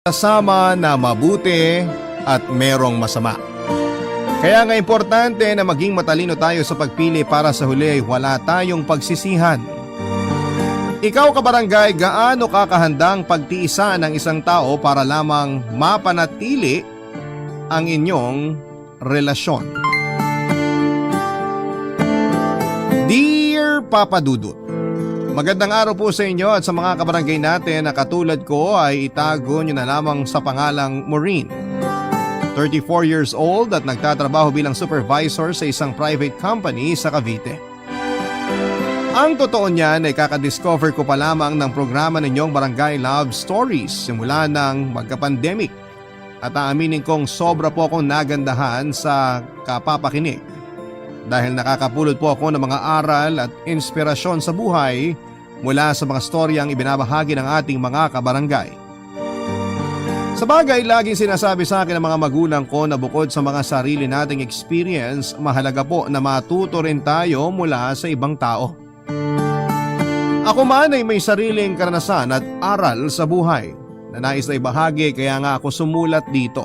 Kasama na mabuti at merong masama. Kaya nga importante na maging matalino tayo sa pagpili para sa huli ay wala tayong pagsisihan. Ikaw kabarangay, gaano ka kahandang pagtiisan ng isang tao para lamang mapanatili ang inyong relasyon? Dear Papa Dudut, magandang araw po sa inyo at sa mga kabarangay natin na katulad ko ay itago nyo na lamang sa pangalang Maureen. 34 years old at nagtatrabaho bilang supervisor sa isang private company sa Cavite. Ang totoo niyan ay kakadiscover ko pa lamang ng programa ninyong Barangay Love Stories simula ng magka-pandemic at aaminin kong sobra po akong nagandahan sa kapapakinig. Dahil nakakapulot po ako ng mga aral at inspirasyon sa buhay mula sa mga storyang ibinabahagi ng ating mga kabarangay. Sa bagay, laging sinasabi sa akin ng mga magulang ko na bukod sa mga sarili nating experience, mahalaga po na matuto rin tayo mula sa ibang tao. Ako man ay may sariling karanasan at aral sa buhay na nais na ibahagi kaya nga ako sumulat dito.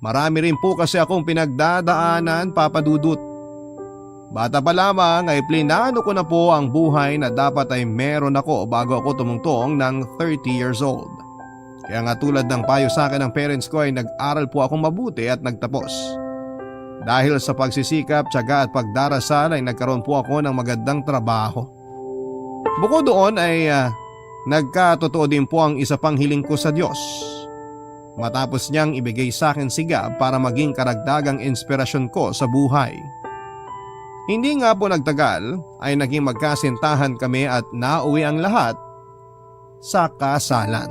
Marami rin po kasi akong pinagdadaanan, Papa Dudut. Bata pa lamang ay plinano ko na po ang buhay na dapat ay meron ako bago ako tumungtong ng 30 years old. Kaya nga tulad ng payo sa akin ng parents ko ay nag-aral po akong mabuti at nagtapos. Dahil sa pagsisikap, tiyaga at pagdarasal ay nagkaroon po ako ng magandang trabaho. Bukod doon ay nagkatotoo din po ang isa pang hiling ko sa Diyos. Matapos niyang ibigay sa akin sigab para maging karagdagang inspirasyon ko sa buhay. Hindi nga po nagtagal ay naging magkasintahan kami at nauwi ang lahat sa kasalan.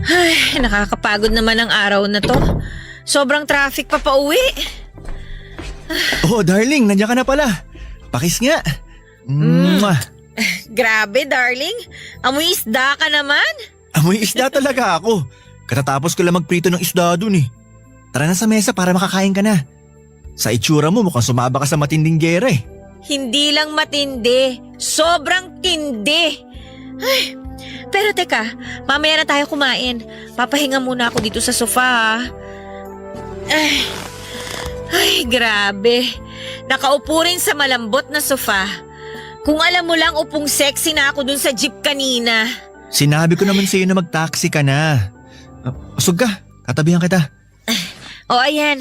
Ay, nakakapagod naman ang araw na to. Sobrang traffic pa pauwi. Oh, darling, nandiyan ka na pala. Pakis nga. Mwah. Grabe, darling. Amoy isda ka naman. Amoy isda talaga ako. Katatapos ko lang magprito ng isda dun eh. Tara na sa mesa para makakain ka na. Sa itsura mo mukhang sumaba ka sa matinding gera eh. Hindi lang matindi. Sobrang tindi. Ay, pero teka, mamaya na tayo kumain. Papahinga muna ako dito sa sofa ha. Ay, grabe. Nakaupo rin sa malambot na sofa. Kung alam mo lang upong sexy na ako dun sa jeep kanina. Sinabi ko naman sa'yo na mag-taxi ka na. Usog ka, katabihan kita. O ayan.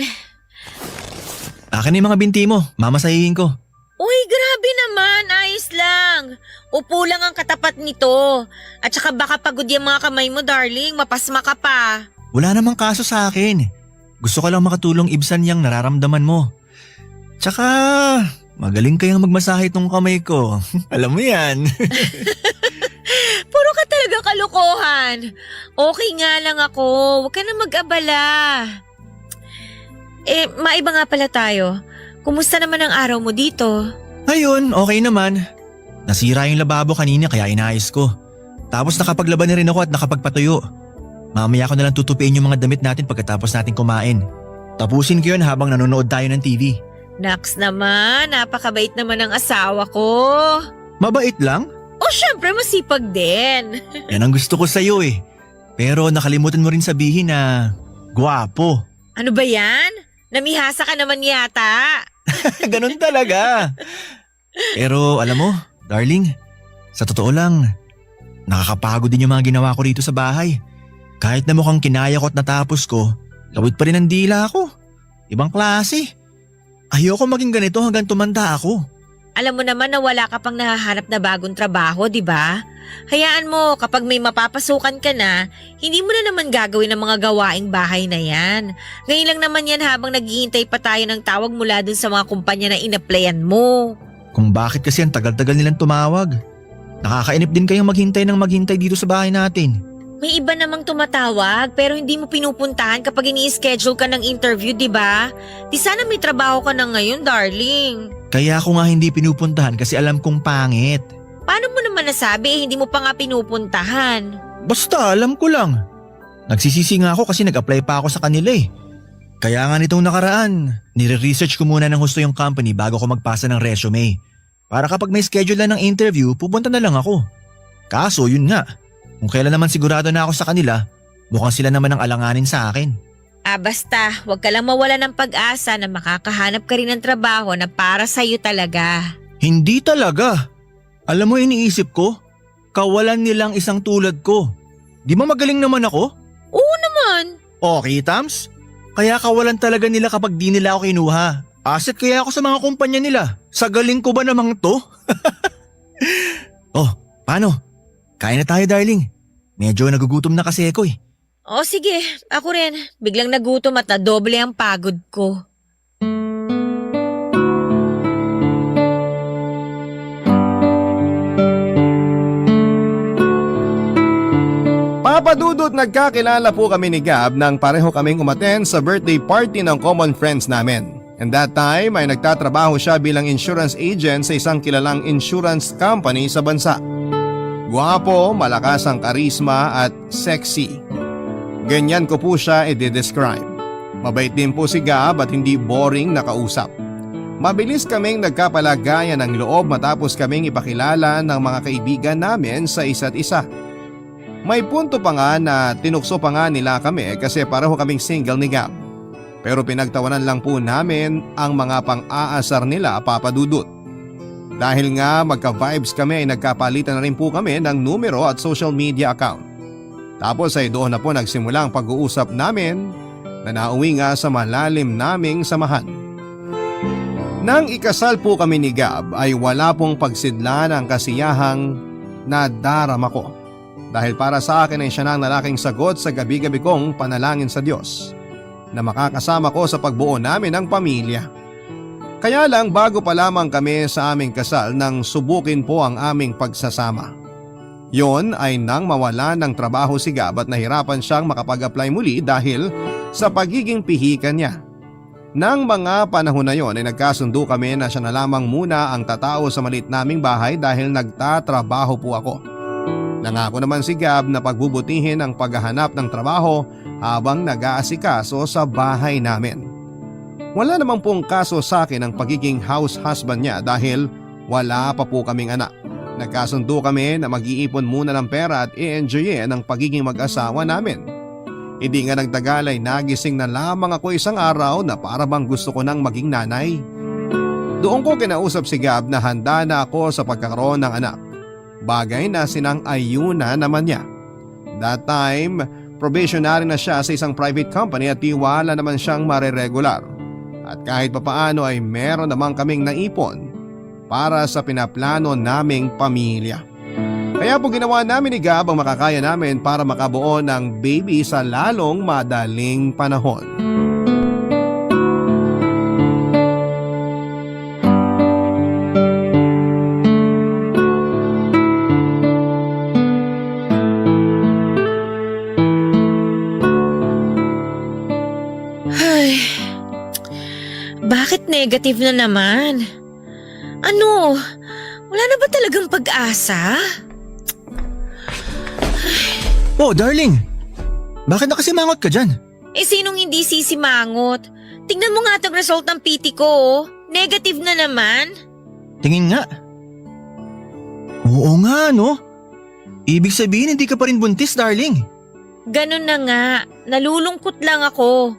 Akin na yung mga binti mo, mamasahihin ko. Uy, grabe naman. Ayos lang. Upo lang ang katapat nito. At saka baka pagod yung mga kamay mo, darling. Mapasma ka pa. Wala namang kaso sa akin. Gusto ko lang makatulong ibsan yung nararamdaman mo. Tsaka, magaling kayang magmasahe tong kamay ko. Alam mo yan. Puro ka talaga kalokohan. Okay nga lang ako. Huwag ka na mag-abala. Maiba nga pala tayo. Kumusta naman ang araw mo dito? Ayun, okay naman. Nasira yung lababo kanina kaya inayos ko. Tapos nakapaglaban na rin ako at nakapagpatuyo. Mamaya ko na lang tutupiin yung mga damit natin pagkatapos natin kumain. Tapusin ko yun habang nanonood tayo ng TV. Naks naman, napakabait naman ng asawa ko. Mabait lang? O syempre masipag din. Yan ang gusto ko sa'yo eh. Pero nakalimutan mo rin sabihin na gwapo. Ano ba yan? Namihasa ka naman yata. Ganun talaga. Pero alam mo, darling, sa totoo lang, nakakapagod din yung mga ginawa ko rito sa bahay. Kahit na mukhang kinaya ko at natapos ko, lawit pa rin ang dila ako. Ibang klase. Ayoko maging ganito hanggang tumanda ako. Alam mo naman na wala ka pang nahahanap na bagong trabaho, di ba? Hayaan mo, kapag may mapapasukan ka na, hindi mo na naman gagawin ang mga gawaing bahay na yan. Ngayon lang naman yan habang naghihintay pa tayo ng tawag mula dun sa mga kumpanya na inaplayan mo. Kung bakit kasi ang tagal-tagal nilang tumawag. Nakakainip din kayong maghintay dito sa bahay natin. May iba namang tumatawag pero hindi mo pinupuntahan kapag ini-schedule ka ng interview, di ba? Di sana may trabaho ka na ngayon, darling. Kaya ako nga hindi pinupuntahan kasi alam kong pangit. Paano mo naman nasabi hindi mo pa nga pinupuntahan? Basta alam ko lang. Nagsisisi nga ako kasi nag-apply pa ako sa kanila eh. Kaya nga nitong nakaraan, nire-research ko muna ng husto yung company bago ko magpasa ng resume. Para kapag may schedule na ng interview, pupunta na lang ako. Kaso yun nga, kung kailan naman sigurado na ako sa kanila, mukhang sila naman ang alanganin sa akin. Basta, huwag ka lang mawala ng pag-asa na makakahanap ka rin ng trabaho na para sa'yo talaga. Hindi talaga. Alam mo iniisip ko, kawalan nilang isang tulad ko. Di ba magaling naman ako? Oo naman. Okay, Tams? Kaya kawalan talaga nila kapag di nila ako kinuha. Asset kaya ako sa mga kumpanya nila. Sa galing ko ba namang to? Oh, paano? Kain na tayo, darling. Medyo nagugutom na kasi ako eh. O sige, ako rin. Biglang nagutom at nadoble ang pagod ko. Papadudot, nagkakilala po kami ni Gab nang pareho kaming umattend sa birthday party ng common friends namin. And that time ay nagtatrabaho siya bilang insurance agent sa isang kilalang insurance company sa bansa. Guwapo, malakas ang karisma at sexy. Ganyan ko po siya i-describe. Mabait din po si Gab at hindi boring na kausap. Mabilis kaming nagkapalagayan ng loob matapos kaming ipakilala ng mga kaibigan namin sa isa't isa. May punto pa nga na tinukso pa nga nila kami kasi pareho kaming single ni Gab. Pero pinagtawanan lang po namin ang mga pang-aasar nila, papadudot. Dahil nga magka-vibes kami ay nagkapalitan na rin po kami ng numero at social media account. Tapos ay doon na po nagsimula ang pag-uusap namin na nauwi nga sa malalim naming samahan. Nang ikasal po kami ni Gab ay wala pong pagsidlan ang kasiyahang nadarama ko. Dahil para sa akin ay siya nang lalaking sagot sa gabi-gabi kong panalangin sa Diyos na makakasama ko sa pagbuo namin ng pamilya. Kaya lang bago pa lamang kami sa aming kasal nang subukin po ang aming pagsasama. Yon ay nang mawala ng trabaho si Gab at nahirapan siyang makapag-apply muli dahil sa pagiging pihikan niya. Nang mga panahon na yon ay nagkasundo kami na siya na lamang muna ang tatao sa maliit naming bahay dahil nagtatrabaho po ako. Nangako naman si Gab na pagbubutihin ang paghahanap ng trabaho habang nag-aasikaso sa bahay namin. Wala namang pong kaso sa akin ang pagiging house husband niya dahil wala pa po kaming anak. Nagkasundo kami na mag-iipon muna ng pera at i-enjoyin ang pagiging mag-asawa namin. Hindi nga nagtagal ay nagising na lamang ako isang araw na para bang gusto ko nang maging nanay. Doon ko kinausap si Gab na handa na ako sa pagkakaroon ng anak. Bagay na sinang-ayuna naman niya. That time, probationary na siya sa isang private company at tiwala naman siyang mareregular. At kahit papaano ay meron naman kaming naipon para sa pinaplano naming pamilya. Kaya po ginawa namin ni Gab ang makakaya namin para makabuo ng baby sa lalong madaling panahon. Ay, bakit negative na naman? Ano? Wala na ba talagang pag-asa? Oh, darling. Bakit nakasimangot ka dyan? Sinong hindi sisimangot? Tingnan mo nga itong result ng PT ko, oh. Negative na naman. Tingin nga. Oo nga, no? Ibig sabihin hindi ka pa rin buntis, darling. Ganun na nga. Nalulungkot lang ako.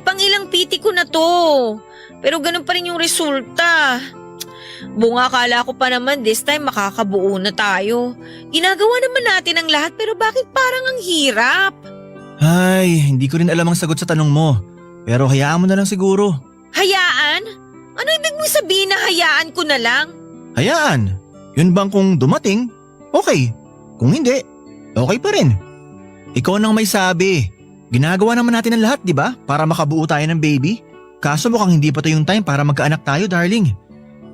Pangilang PT ko na to. Pero ganun pa rin yung resulta. Bunga, akala ko pa naman this time makakabuo na tayo. Ginagawa naman natin ang lahat pero bakit parang ang hirap? Ay, hindi ko rin alam ang sagot sa tanong mo. Pero hayaan mo na lang siguro. Hayaan? Ano ibig mong sabihin na hayaan ko na lang? Hayaan. Yun bang kung dumating, okay. Kung hindi, okay pa rin. Ikaw nang may sabi. Ginagawa naman natin ang lahat, di ba? Para makabuo tayo ng baby. Kaso mukhang hindi pa to yung time para magkaanak tayo, darling.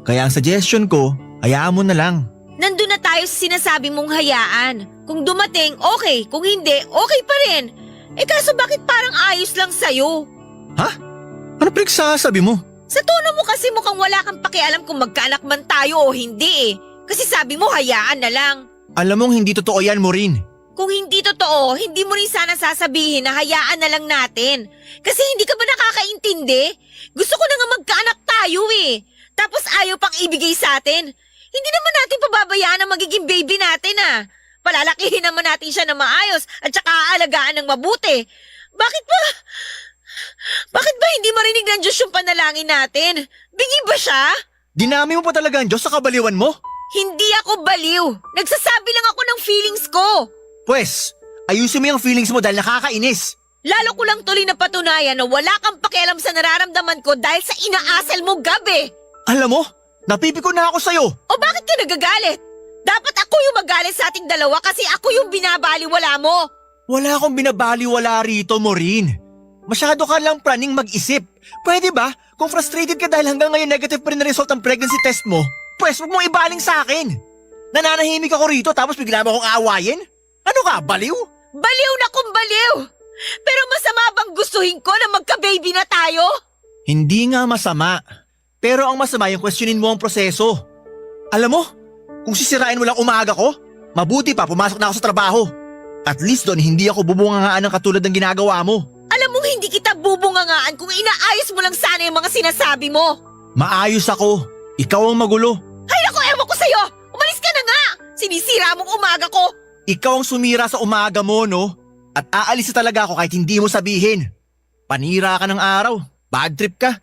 Kaya ang suggestion ko, hayaan mo na lang. Nandun na tayo sa sinasabi mong hayaan. Kung dumating, okay. Kung hindi, okay pa rin. Kaso bakit parang ayos lang sa'yo? Ha? Ano pinagsasabi mo? Sa tono mo kasi mukhang wala kang pakialam kung magkaanak man tayo o hindi eh. Kasi sabi mo hayaan na lang. Alam mong hindi totoo yan, Maureen. Kung hindi totoo, hindi mo rin sana sasabihin na hayaan na lang natin. Kasi hindi ka ba nakakaintindi? Gusto ko na nga magkaanak tayo eh. Tapos ayaw pang ibigay sa atin. Hindi naman natin pababayaan ang magiging baby natin ah. Palalakihin naman natin siya na maayos at saka aalagaan ng mabuti. Bakit ba hindi marinig ng Diyos yung panalangin natin? Bingi ba siya? Dinami mo pa talaga ang Diyos sa kabaliwan mo? Hindi ako baliw. Nagsasabi lang ako ng feelings ko. Pwes, ayusin mo yung feelings mo dahil nakakainis. Lalo ko lang tuloy na patunayan na wala kang pakialam sa nararamdaman ko dahil sa inaasal mo gabi. Alam mo, napipiko na ako sa'yo. O bakit ka nagagalit? Dapat ako yung magalit sa ating dalawa kasi ako yung binabaliwala mo. Wala akong binabaliwala rito, Maureen. Masyado ka lang praning mag-isip. Pwede ba? Kung frustrated ka dahil hanggang ngayon negative pa rin na result ang pregnancy test mo, pwes huwag mong ibaling sa akin. Nananahimik ako rito tapos bigla mo akong aawayin? Ano ka, baliw? Baliw na kung baliw! Pero masama bang gustuhin ko na magka-baby na tayo? Hindi nga masama. Pero ang masama yung questionin mo ang proseso. Alam mo, kung sisirain mo lang umaga ko, mabuti pa pumasok na ako sa trabaho. At least doon hindi ako bubungangaan ng katulad ng ginagawa mo. Alam mong hindi kita bubungangaan kung inaayos mo lang sana yung mga sinasabi mo. Maayos ako. Ikaw ang magulo. Hay naku, ewan ko sa'yo! Umalis ka na nga! Sinisira mong umaga ko! Ikaw ang sumira sa umaga mo, no? At aalis na talaga ako kahit hindi mo sabihin. Panira ka ng araw. Bad trip ka.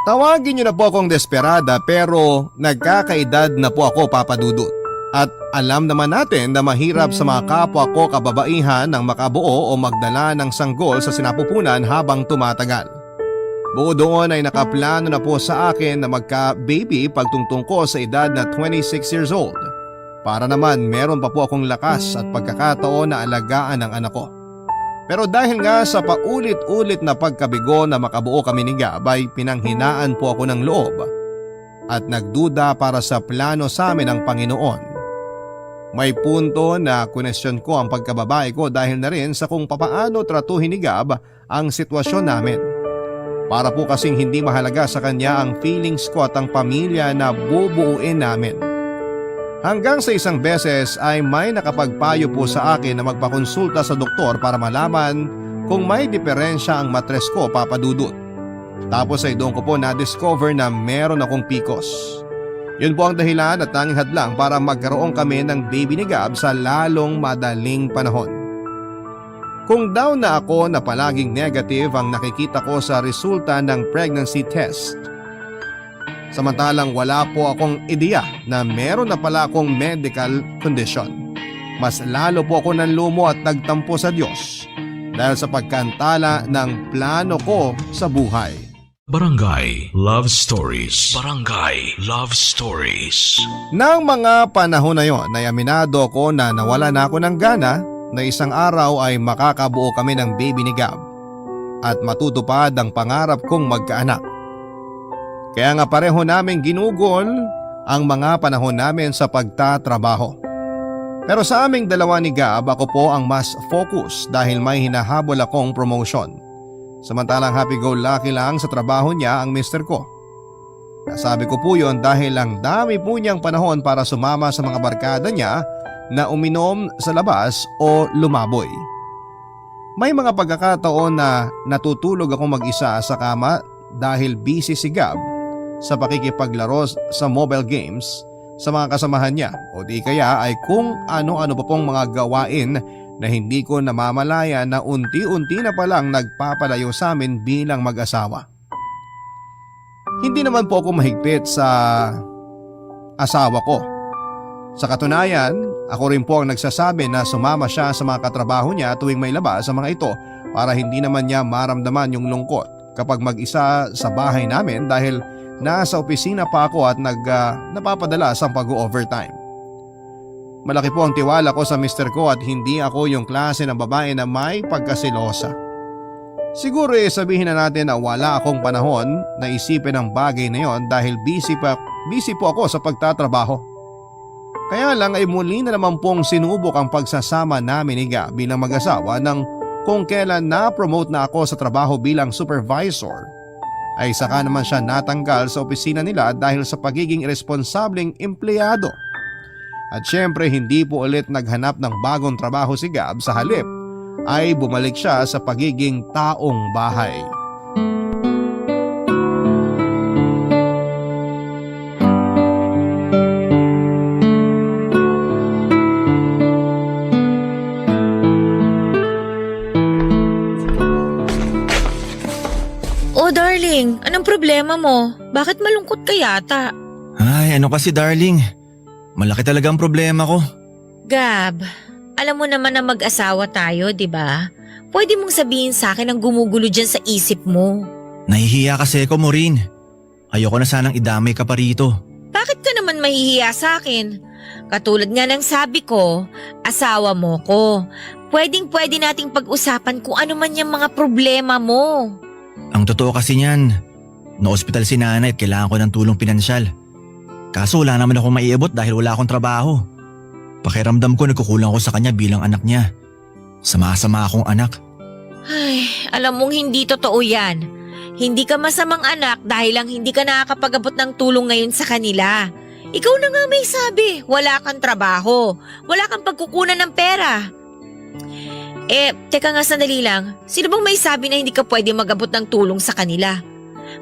Tawagin niyo na po akong desperada pero nagkakaedad na po ako, Papa Dudut. At alam naman natin na mahirap sa mga kapwa ko kababaihan ng makabuo o magdala ng sanggol sa sinapupunan habang tumatagal. Bukod doon ay nakaplano na po sa akin na magka-baby pagtungtong ko sa edad na 26 years old. Para naman meron pa po akong lakas at pagkakataon na alagaan ang anak ko. Pero dahil nga sa paulit-ulit na pagkabigo na makabuo kami ni Gab ay pinanghinaan po ako ng loob at nagduda para sa plano sa amin ng Panginoon. May punto na kunesyon ko ang pagkababae ko dahil na rin sa kung papaano tratuhin ni Gab ang sitwasyon namin. Para po kasing hindi mahalaga sa kanya ang feelings ko at ang pamilya na bubuuin namin. Hanggang sa isang beses ay may nakapagpayo po sa akin na magpakonsulta sa doktor para malaman kung may diferensya ang matres ko, Papa Dudut. Tapos ay doon ko po na-discover na meron akong PCOS. Yun po ang dahilan at tanging hadlang para magkaroon kami ng baby ni Gab sa lalong madaling panahon. Kung daw na ako na palaging negative ang nakikita ko sa resulta ng pregnancy test. Samantalang wala po akong ideya na meron na pala akong medical condition. Mas lalo po ako nanlumo at nagtampo sa Diyos dahil sa pagkantala ng plano ko sa buhay. Barangay Love Stories. Barangay Love Stories. Nang mga panahon na yon ay aminado ko na nawala na ako ng gana na isang araw ay makakabuo kami ng baby ni Gab at matutupad ang pangarap kong magkaanak. Kaya nga pareho naming ginugol ang mga panahon namin sa pagtatrabaho. Pero sa aming dalawa ni Gab, ako po ang mas focus dahil may hinahabol akong promotion. Samantalang happy-go-lucky lang sa trabaho niya ang mister ko. Nasabi ko po yon dahil ang dami po niyang panahon para sumama sa mga barkada niya na uminom sa labas o lumaboy. May mga pagkakataon na natutulog ako mag-isa sa kama dahil busy si Gab sa pakikipaglaro sa mobile games sa mga kasamahan niya o di kaya ay kung ano-ano pa pong mga gawain na hindi ko namamalaya na unti-unti na palang nagpapalayo sa amin bilang mag-asawa. Hindi naman po ako mahigpit sa asawa ko. Sa katunayan, ako rin po ang nagsasabi na sumama siya sa mga katrabaho niya tuwing may labas sa mga ito para hindi naman niya maramdaman yung lungkot kapag mag-isa sa bahay namin dahil nasa opisina pa ako at napapadala sa pag-overtime. Malaki po ang tiwala ko sa mister ko at hindi ako yung klase ng babae na may pagkasilosa. Siguro sabihin na natin na wala akong panahon na isipin ang bagay na yon dahil busy po ako sa pagtatrabaho. Kaya lang ay muli na naman pong sinubok ang pagsasama namin ni Gab bilang mag-asawa nang kung kailan na-promote na ako sa trabaho bilang supervisor. ay saka naman siya natanggal sa opisina nila dahil sa pagiging irresponsableng empleyado. At syempre hindi po ulit naghanap ng bagong trabaho si Gab, sa halip ay bumalik siya sa pagiging taong bahay. Oh darling, anong problema mo? Bakit malungkot ka yata? Ay, ano kasi darling? Malaki talaga ang problema ko. Gab, alam mo naman na mag-asawa tayo, di ba? Pwede mong sabihin sa akin ang gumugulo dyan sa isip mo. Nahihiya kasi ako, Maureen. Ayoko na sanang idamay ka pa rito. Bakit ka naman mahihiya sa akin? Katulad nga ng sabi ko, asawa mo ko. Pwedeng-pwede nating pag-usapan kung ano man yung mga problema mo. Ang totoo kasi niyan, na-ospital si nanay at kailangan ko ng tulong pinansyal. Kaso wala naman akong maiabot dahil wala akong trabaho. Pakiramdam ko nagkukulang ako sa kanya bilang anak niya. Sama-sama akong anak. Ay, alam mong hindi totoo yan. Hindi ka masamang anak dahil lang hindi ka nakakapag-abot ng tulong ngayon sa kanila. Ikaw na nga may sabi, wala kang trabaho, wala kang pagkukunan ng pera. Teka nga sandali lang, sino bang may sabi na hindi ka pwede mag-abot ng tulong sa kanila?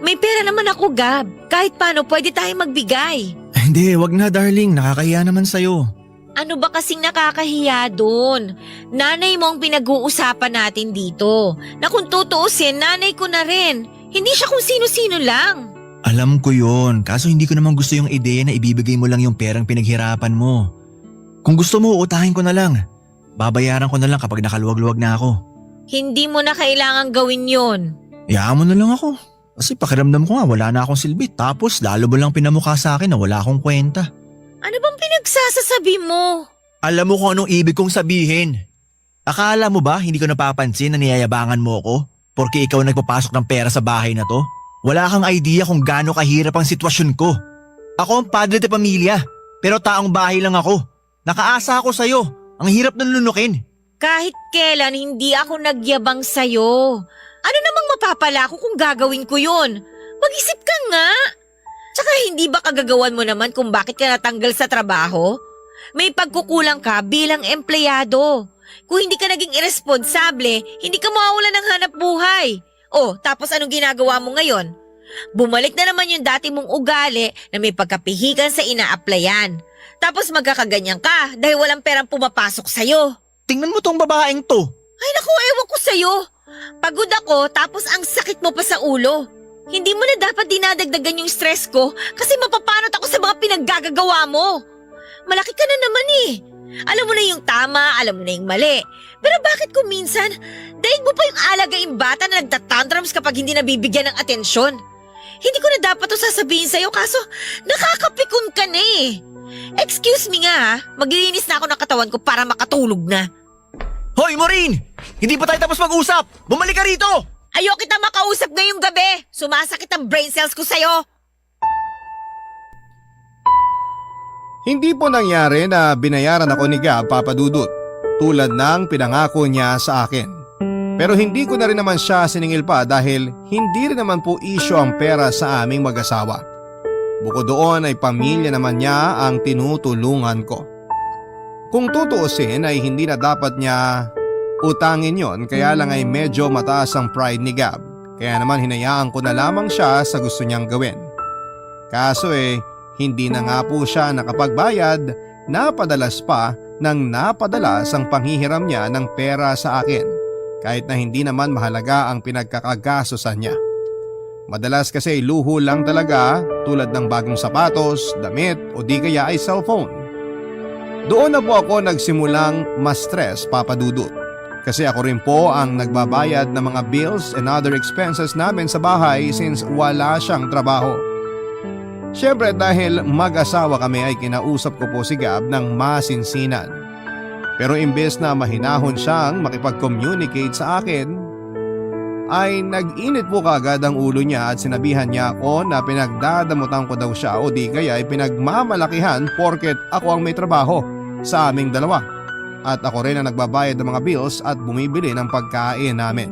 May pera naman ako, Gab. Kahit paano pwede tayong magbigay. Hindi, wag na darling, nakakahiya naman sa'yo. Ano ba kasing nakakahiya doon? Nanay mo ang pinag-uusapan natin dito. Na kung tutuusin, nanay ko na rin. Hindi siya kung sino-sino lang. Alam ko yun, kaso hindi ko naman gusto yung ideya na ibibigay mo lang yung perang pinaghirapan mo. Kung gusto mo, utahin ko na lang. Babayaran ko na lang kapag nakaluwag-luwag na ako. Hindi mo na kailangang gawin yon. Hayaan mo na lang ako. Kasi pakiramdam ko nga wala na akong silbi, tapos lalo mo lang pinamukha sa akin na wala akong kwenta. Ano bang pinagsasasabi mo? Alam mo kung anong ibig kong sabihin. Akala mo ba hindi ko napapansin na niyayabangan mo ako? Porque ikaw nagpapasok ng pera sa bahay na to? Wala kang idea kung gaano kahirap ang sitwasyon ko. Ako ang padre de pamilya, pero taong bahay lang ako. Nakaasa ako sa'yo. Ang hirap ng lunukin. Kahit kailan hindi ako nagyabang sa'yo. Ano namang mapapala ko kung gagawin ko yun? Mag-isip ka nga. Tsaka hindi ba kagagawan mo naman kung bakit ka natanggal sa trabaho? May pagkukulang ka bilang empleyado. Kung hindi ka naging irresponsable, hindi ka mawawalan ng hanap buhay. Oh, tapos anong ginagawa mo ngayon? Bumalik na naman yung dati mong ugali na may pagkapihikan sa ina-applyan. Tapos magkakaganyan ka dahil walang perang pumapasok sa'yo. Tingnan mo tong babaeng to. Ay naku, ewan ko sa'yo. Pagod ako tapos ang sakit mo pa sa ulo. Hindi mo na dapat dinadagdagan yung stress ko kasi mapapanot ako sa mga pinaggagawa mo. Malaki ka na naman eh. Alam mo na yung tama, alam mo na yung mali. Pero bakit kung minsan, daig mo pa yung alagaing bata na nagtatantrums kapag hindi nabibigyan ng atensyon? Hindi ko na dapat to sasabihin sa'yo kaso nakakapikon ka na eh. Excuse me nga ha, maglilinis na ako ng katawan ko para makatulog na. Hoy, Maureen! Hindi pa tayo tapos mag-usap! Bumalik ka rito! Ayoko kita makausap ngayong gabi. Sumasakit ang brain cells ko sa'yo. Hindi po nangyari na binayaran ako ni Gab, Papa Dudut, tulad ng pinangako niya sa akin. Pero hindi ko na rin naman siya siningil pa dahil hindi rin naman po isyo ang pera sa aming mag-asawa. Bukod doon ay pamilya naman niya ang tinutulungan ko. Kung tutuusin ay hindi na dapat niya utangin yon, kaya lang ay medyo mataas ang pride ni Gab. Kaya naman hinayaan ko na lamang siya sa gusto niyang gawin. Kaso hindi na nga po siya nakapagbayad, napadalas pa nang napadalas ang panghihiram niya ng pera sa akin kahit na hindi naman mahalaga ang pinagkakagastosan niya. Madalas kasi luho lang talaga tulad ng bagong sapatos, damit o di kaya ay cellphone. Doon na po ako nagsimulang ma-stress, Papa Dudut. Kasi ako rin po ang nagbabayad ng mga bills and other expenses namin sa bahay since wala siyang trabaho. Siyempre dahil mag-asawa kami ay kinausap ko po si Gab ng masinsinan. Pero imbes na mahinahon siyang makipag-communicate sa akin, ay nag-init po kagad ang ulo niya at sinabihan niya ako na pinagdadamutan ko daw siya o di kaya ay pinagmamalakihan porket ako ang may trabaho sa aming dalawa. At ako rin ang nagbabayad ng mga bills at bumibili ng pagkain namin.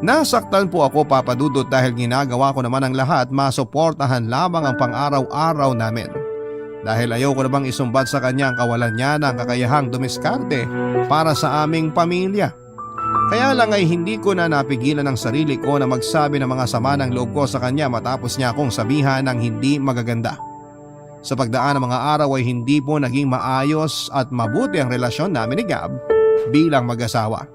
Nasaktan po ako, Papa Dudut, dahil ginagawa ko naman ang lahat masuportahan lamang ang pang-araw-araw namin. Dahil ayoko na bang isumbat sa kanya ang kawalan niya ng kakayahang dumiskarte para sa aming pamilya. Kaya lang ay hindi ko na napigilan ang sarili ko na magsabi ng mga sama ng loob ko sa kanya matapos niya akong sabihan ng hindi magaganda. Sa pagdaan ng mga araw ay hindi po naging maayos at mabuti ang relasyon namin ni Gab bilang mag-asawa.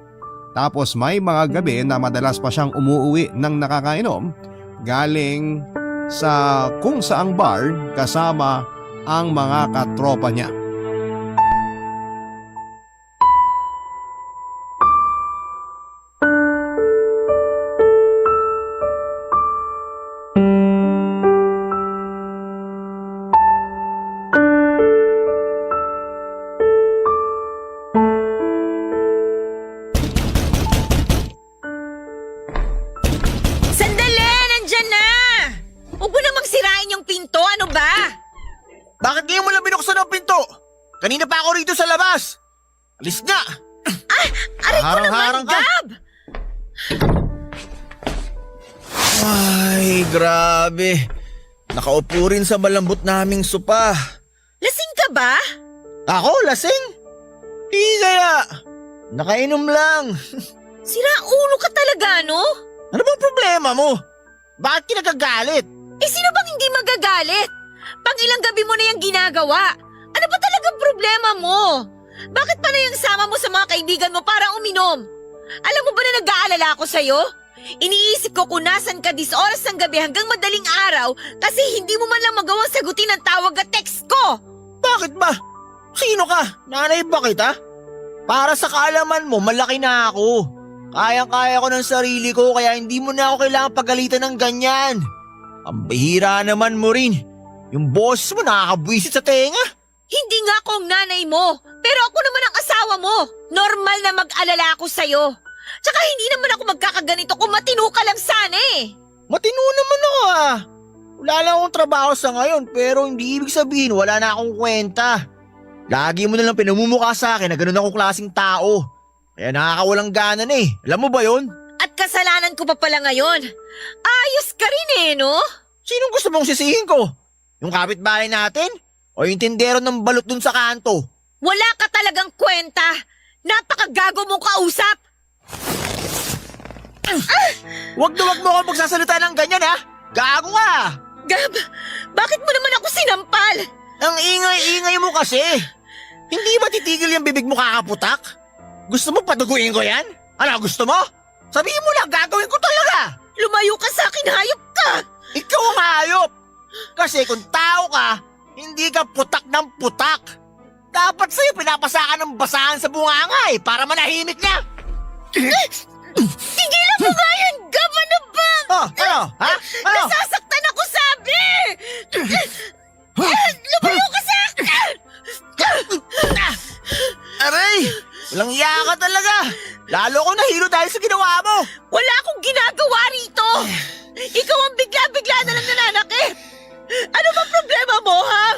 Tapos may mga gabi na madalas pa siyang umuuwi ng nakakainom galing sa kung saang bar kasama ang mga katropa niya. Sandali! Nandyan na! Huwag mo namang sirain yung pinto, ano ba? Bakit ngayon mo lang binuksan ang pinto? Kanina pa ako rito sa labas. Alis nga! Aray ko naman, Harang-harang ka. Gab! Ay, grabe. Nakaupo rin sa malambot naming sopa. Lasing ka ba? Ako, lasing? Di kaya. Nakainom lang. Sira ulo ka talaga, no? Ano bang problema mo? Bakit kinagagalit? Eh sino bang hindi magagalit? Pang ilang gabi mo na yung ginagawa. Ano ba talagang problema mo? Bakit pa na yung sama mo sa mga kaibigan mo para uminom? Alam mo ba na nag-aalala ako sa'yo? Iniisip ko kung nasan ka 10 oras ng gabi hanggang madaling araw kasi hindi mo man lang magawang sagutin ang tawag at text ko. Bakit ba? Sino ka? Nanay ba kita? Para sa kaalaman mo, malaki na ako. Kayang-kaya ko ng sarili ko kaya hindi mo na ako kailangan pagalitan ng ganyan. Ang bihira naman mo rin. Yung boss mo nakakabwisit sa tenga. Hindi nga ako ang nanay mo, pero ako naman ang asawa mo. Normal na mag-alala ako sa'yo. Tsaka hindi naman ako magkakaganito kung matino ka lang sana eh. Matino naman ako ah. Wala lang akong trabaho sa ngayon pero hindi ibig sabihin wala na akong kwenta. Lagi mo nalang pinamumukha sa akin na ganun akong klaseng tao. Kaya nakakawalang gana na eh. Alam mo ba yon? At kasalanan ko pa pala ngayon. Ayos ka rin eh, no? Sinong gusto mong sisihin ko? Yung kapitbahay natin? O yung tindero ng balot dun sa kanto? Wala ka talagang kwenta. Napakagago mong kausap. Huwag na huwag mo akong magsasalita ng ganyan ha! Gago ka! Gab, bakit mo naman ako sinampal? Ang ingay-ingay mo kasi! Hindi ba titigil yung bibig mo kakaputak? Gusto mo paduguin ko yan? Ano gusto mo? Sabihin mo lang gagawin ko talaga! Lumayo ka sa akin, hayop ka! Ikaw ang hayop! Kasi kung tao ka, hindi ka putak ng putak! Dapat sa'yo pinapasakan ng basahan sa bunganga para manahimik na! Tigilan mo nga yan, Gab! Ano ba? Oh, ano? Ha? Ano? Nasasaktan ako, sabi! Lumayo ka sa akin! Aray! Walang iya ka talaga! Lalo ko nahilo dahil sa ginawa mo! Wala akong ginagawa rito! Ikaw ang bigla-bigla na lang nananakit! Ano ba problema mo, ha?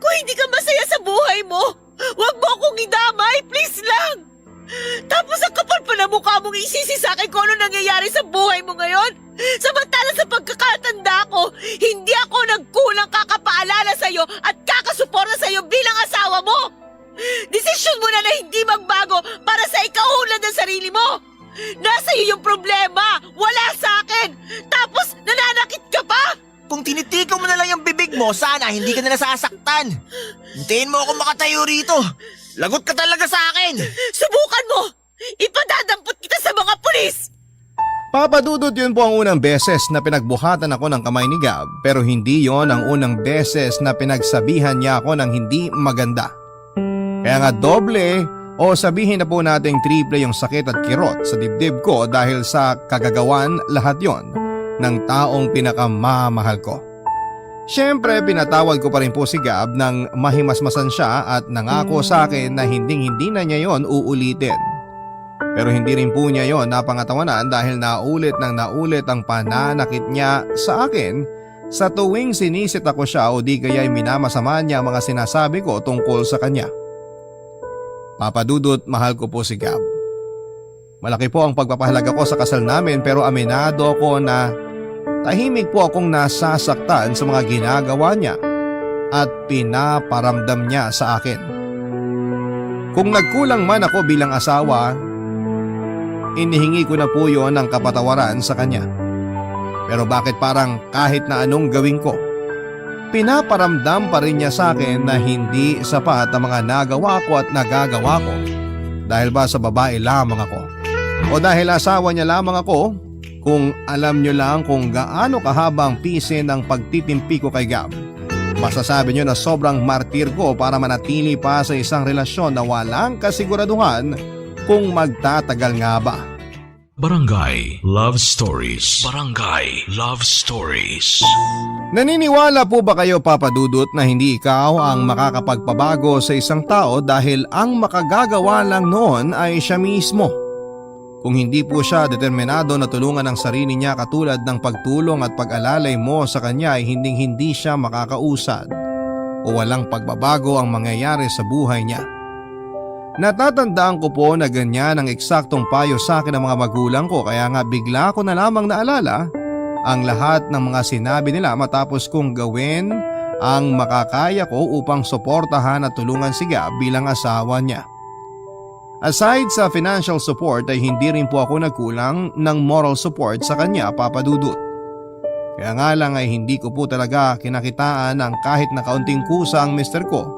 Kung hindi ka masaya sa buhay mo, huwag mo akong idamay, please lang! Tapos ang kapal pa na mukha mong isisi sa akin kung ano nangyayari sa buhay mo ngayon. Samantala sa pagkakatanda ko, hindi ako nagkulang kakapaalala sa'yo at kakasuporta sa'yo bilang asawa mo. Desisyon mo na hindi magbago para sa ikauunlad ng sarili mo. Nasa iyo yung problema, wala sa akin. Tapos nananakit ka pa? Kung tinitikaw mo na lang yung bibig mo, sana hindi ka na nasasaktan. Hintayin mo ako makatayo rito. Lagot ka talaga sa akin. Subukan mo! Ipadadampot kita sa mga pulis! Papa Dudut, yun po ang unang beses na pinagbuhatan ako ng kamay ni Gab, pero hindi yon ang unang beses na pinagsabihan niya ako ng hindi maganda. Kaya nga doble o sabihin na po nating triple yung sakit at kirot sa dibdib ko dahil sa kagagawan lahat yon ng taong pinakamamahal ko. Siyempre pinatawad ko pa rin po si Gab nang mahimasmasan siya at nangako sa akin na hindi na niya yon uulitin. Pero hindi rin po niya yon napangatawanan dahil naulit ang pananakit niya sa akin sa tuwing sinisit ako siya o di kaya'y minamasama niya ang mga sinasabi ko tungkol sa kanya. Papa Dudut, mahal ko po si Gab. Malaki po ang pagpapahalaga ko sa kasal namin pero aminado ako na tahimik po akong nasasaktan sa mga ginagawa niya at pinaparamdam niya sa akin. Kung nagkulang man ako bilang asawa, inihingi ko na po yon ng kapatawaran sa kanya. Pero bakit parang kahit na anong gawin ko, pinaparamdam pa rin niya sa akin na hindi sapat ang mga nagawa ko at nagagawa ko dahil ba sa babae lamang ako? O dahil asawa niya lamang ako? Kung alam niyo lang kung gaano kahaba ang pise ng pagtitimpi ko kay Gab, masasabi niyo na sobrang martir ko para manatili pa sa isang relasyon na walang kasiguraduhan kung magtatagal nga ba. Barangay Love Stories. Barangay Love Stories. Naniniwala po ba kayo, Papa Dudut, na hindi ikaw ang makakapagpabago sa isang tao dahil ang makagagawa lang noon ay siya mismo? Kung hindi po siya determinado na tulungan ang sarili niya katulad ng pagtulong at pag-alalay mo sa kanya ay hindi siya makakausad o walang pagbabago ang mangyayari sa buhay niya. Natatandaan ko po na ganyan ang eksaktong payo sa akin ng mga magulang ko kaya nga bigla ko na lamang naalala ang lahat ng mga sinabi nila matapos kong gawin ang makakaya ko upang suportahan at tulungan si Gab bilang asawa niya. Aside sa financial support ay hindi rin po ako nagkulang ng moral support sa kanya, Papa Dudut. Kaya nga lang ay hindi ko po talaga kinakitaan ang kahit na kaunting kusa ang mister ko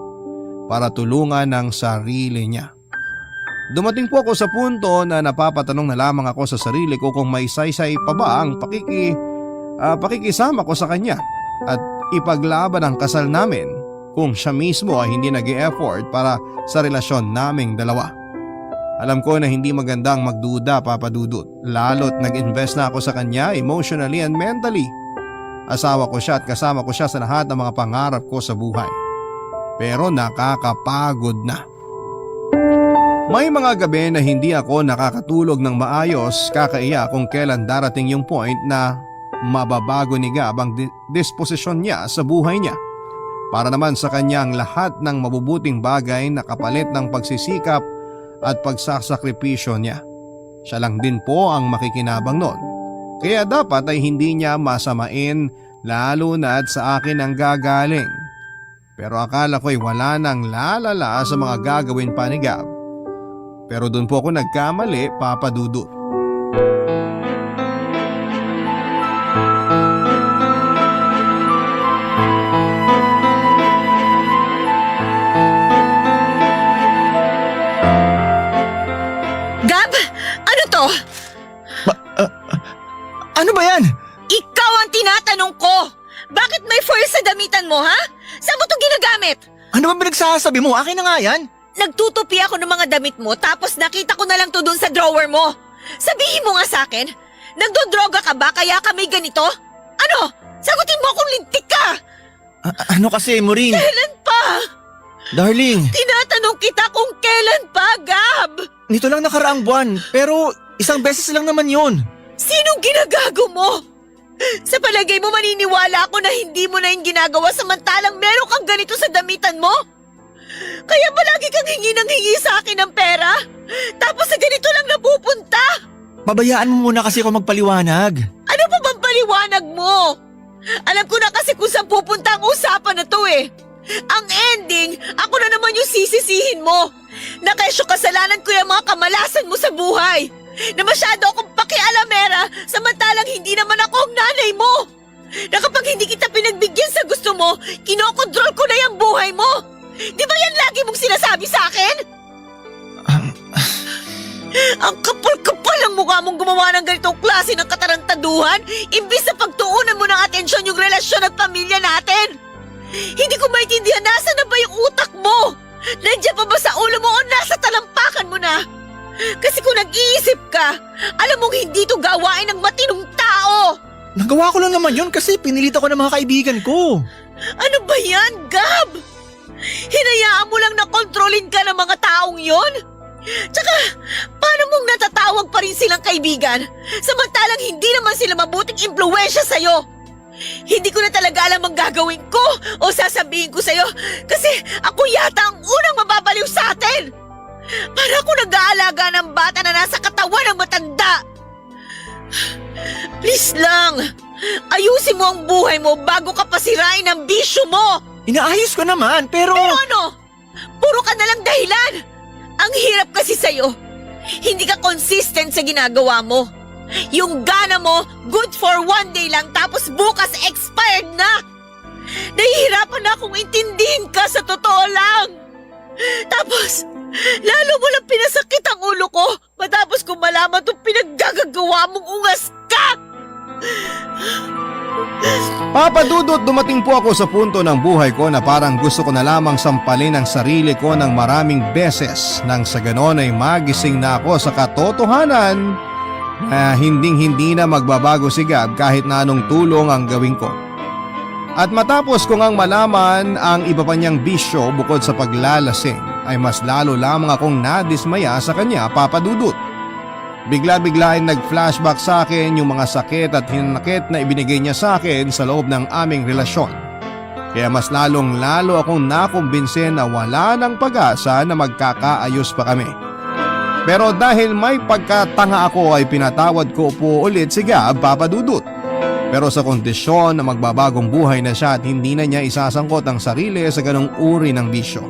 para tulungan ang sarili niya. Dumating po ako sa punto na napapatanong na lamang ako sa sarili ko kung may saysay pa ba ang pakikisama ko sa kanya at ipaglaban ang kasal namin kung siya mismo ay hindi nag-e-effort para sa relasyon naming dalawa. Alam ko na hindi magandang magduda, Papa Dudut, lalo't nag-invest na ako sa kanya emotionally and mentally. Asawa ko siya at kasama ko siya sa lahat ng mga pangarap ko sa buhay. Pero nakakapagod na. May mga gabi na hindi ako nakakatulog ng maayos, kakaiya kung kailan darating yung point na mababago ni Gab ang disposisyon niya sa buhay niya. Para naman sa kanya ang lahat ng mabubuting bagay na kapalit ng pagsisikap at pagsasakripisyo niya. Siya lang din po ang makikinabang noon. Kaya dapat ay hindi niya masamain lalo na't sa akin ang gagaling. Pero akala ko'y wala nang lalala sa mga gagawin pa ni Gab. Pero doon po ako nagkamali, Papa Dudut. Gab! Ano to? Ano ba yan? Ikaw ang tinatanong ko! Bakit may foil sa damitan mo, ha? Saan mo ito ginagamit? Ano ba pinagsasabi mo? Akin na nga yan. Nagtutupi ako ng mga damit mo tapos nakita ko na lang to dun sa drawer mo. Sabihin mo nga sa akin, nagdodroga ka ba kaya ka may ganito? Ano? Sagutin mo kung lintik ka! Ano kasi, Maureen? Kailan pa? Darling, Tinatanong kita kung kailan pa, Gab! nito lang nakaraang buwan, pero isang beses lang naman yun. Sinong ginagago mo? Sa palagay mo maniniwala ako na hindi mo na yung ginagawa samantalang meron kang ganito sa damitan mo? Kaya ba lagi kang hingi ng hingi sa akin ng pera? Tapos sa ganito lang napupunta? Pabayaan mo muna kasi ako magpaliwanag. Ano pa bang paliwanag mo? Alam ko na kasi kung saan pupunta ang usapan na to eh. Ang ending, ako na naman yung sisisihin mo. Na kesyo kasalanan ko yung mga kamalasan mo sa buhay. Na masyado akong pakialamera samantalang hindi naman ako ang nanay mo. Na kapag hindi kita pinagbigyan sa gusto mo, kinokontrol ko na yung buhay mo. Di ba yan lagi mong sinasabi sa akin? Ang kapal-kapal ang mukha mong gumawa ng ganitong klase ng katarantaduhan imbis na pagtuunan mo ng atensyon yung relasyon at pamilya natin. Hindi ko maintindihan nasa na ba yung utak mo? Nandiyan pa ba sa ulo mo o nasa talampakan mo na? Kasi kung nag-iisip ka, alam mong hindi to gawain ng matinong tao. Nagawa ko lang naman yun kasi pinilit ako ng mga kaibigan ko. Ano ba yan, Gab? Hinayaan mo lang na kontrolin ka ng mga taong yon? Tsaka, paano mong natatawag pa rin silang kaibigan? Samantalang hindi naman sila mabuting impluwensya sa'yo. Hindi ko na talaga alam ang gagawin ko o sasabihin ko sa'yo kasi ako yata ang unang mababaliw sa atin. Para ako nag-aalaga ng bata na nasa katawan ng matanda. Please lang, ayusin mo ang buhay mo bago ka pasirain ang bisyo mo. Inaayos ko naman, pero... Pero ano? Puro ka na lang dahilan. Ang hirap kasi sa'yo. Hindi ka consistent sa ginagawa mo. Yung gana mo, good for one day lang tapos bukas expired na. Nahihirapan na akong intindihin ka sa totoo lang. Tapos, lalo mo lang pinasakit ang ulo ko matapos kung malaman itong pinaggagawa mong ungas ka. Papa Dudut, dumating po ako sa punto ng buhay ko na parang gusto ko na lamang sampalin ang sarili ko ng maraming beses nang sa ganon ay magising na ako sa katotohanan na hinding-hindi na magbabago si Gab kahit na anong tulong ang gawin ko. At matapos ko ngang malaman ang iba pa niyang bisyo bukod sa paglalasing ay mas lalo lamang akong nadismaya sa kanya, Papa Dudut. Bigla-bigla ay nag-flashback sa akin yung mga sakit at hinanakit na ibinigay niya sa akin sa loob ng aming relasyon. Kaya mas lalong-lalo akong nakumbinse na wala ng pag-asa na magkakaayos pa kami. Pero dahil may pagkatanga ako ay pinatawad ko po ulit si Gab, Papa Dudut. Pero sa kondisyon na magbabagong buhay na siya at hindi na niya isasangkot ang sarili sa ganong uri ng bisyo.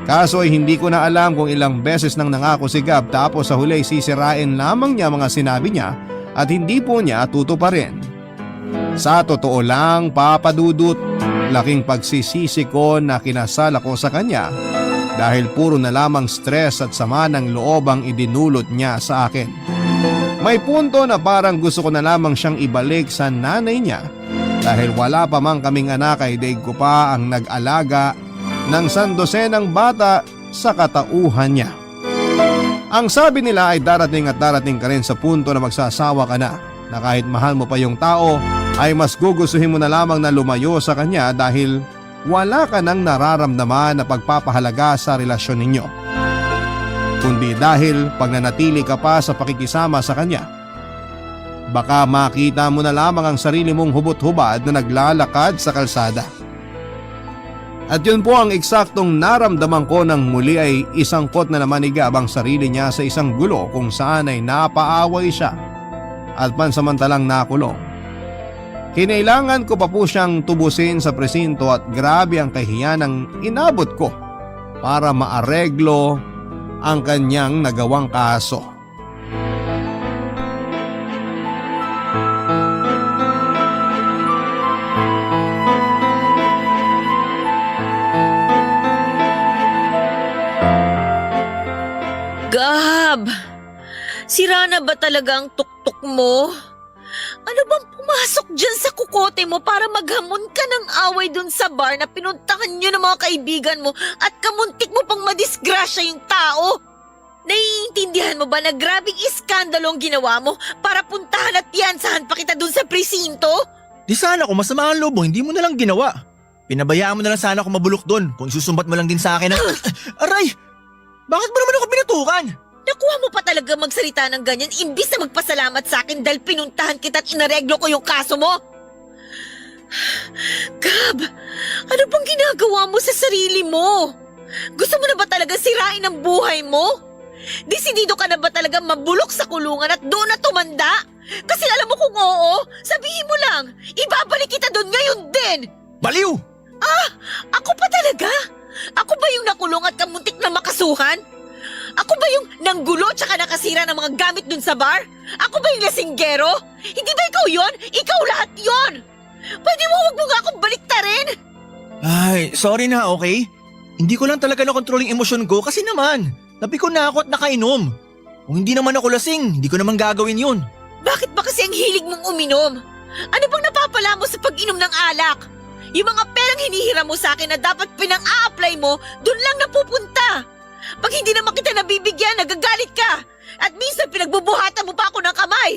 Kaso ay hindi ko na alam kung ilang beses nang nangako si Gab tapos sa huli sisirain lamang niya mga sinabi niya at hindi po niya tutuparin. Sa totoo lang, Papa Dudut, laking pagsisisi ko na kinasal ako sa kanya dahil puro na lamang stress at sama ng loob ang idinulot niya sa akin. May punto na parang gusto ko na lamang siyang ibalik sa nanay niya dahil wala pa mang kaming anak ay daig ko pa ang nag-alaga ng sandosenang bata sa katauhan niya. Ang sabi nila ay darating at darating ka rin sa punto na magsasawa ka na kahit mahal mo pa yung tao ay mas gugustuhin mo na lamang na lumayo sa kanya dahil wala ka nang nararamdaman na pagpapahalaga sa relasyon ninyo. Kundi dahil pag nanatili ka pa sa pakikisama sa kanya, baka makita mo na lamang ang sarili mong hubot-hubad na naglalakad sa kalsada. At yun po ang eksaktong naramdaman ko nang muli ay isangkot na naman ni Gab ang sarili niya sa isang gulo kung saan ay napaaway siya at pansamantalang nakulong. Kinailangan ko pa po siyang tubusin sa presinto at grabe ang kahiyan ng inabot ko para maareglo ang kanyang nagawang kaso. Gab, sira na ba talaga ang tuktok mo? Ano bang pumasok dyan sa kukote mo para maghamon ka ng away dun sa bar na pinuntahan nyo ng mga kaibigan mo at kamuntik mo pang madisgrasya yung tao? Naiintindihan mo ba na grabing iskandalo ang ginawa mo para puntahan at piyansahan pa kita dun sa presinto? Di sana kung masama ang loob mo, hindi mo na lang ginawa. Pinabayaan mo na lang sana ako mabulok doon kung susumbat mo lang din sa akin na... Aray! Bakit mo naman ako binatukan? Nakuha mo pa talaga magsalita ng ganyan imbis na magpasalamat sa akin dahil pinuntahan kita at inareglo ko yung kaso mo? Gab, ano bang ginagawa mo sa sarili mo? Gusto mo na ba talaga sirain ang buhay mo? Desidido ka na ba talaga mabulok sa kulungan at doon na tumanda? Kasi alam mo kung oo, sabihin mo lang, ibabalik kita doon ngayon din! Baliw! Ah, ako pa talaga? Ako ba yung nakulong at kamuntik na makasuhan? Ako ba yung nanggulo tsaka nakasira ng mga gamit dun sa bar? Ako ba yung lasinggero? Hindi ba ikaw yon? Ikaw lahat yon! Pwede mo huwag mo nga akong baliktarin? Ay, sorry na, okay? Hindi ko lang talaga nakontrol yung emosyon ko kasi naman, tabi ko na ako at nakainom. Kung hindi naman ako lasing, hindi ko naman gagawin yun. Bakit ba kasi ang hilig mong uminom? Ano bang napapala mo sa pag-inom ng alak? Yung mga perang hinihiram mo sa akin na dapat pinang-a-apply mo, dun lang napupunta. Pag hindi naman kita nabibigyan, nagagalit ka. At minsan pinagbubuhatan mo pa ako ng kamay.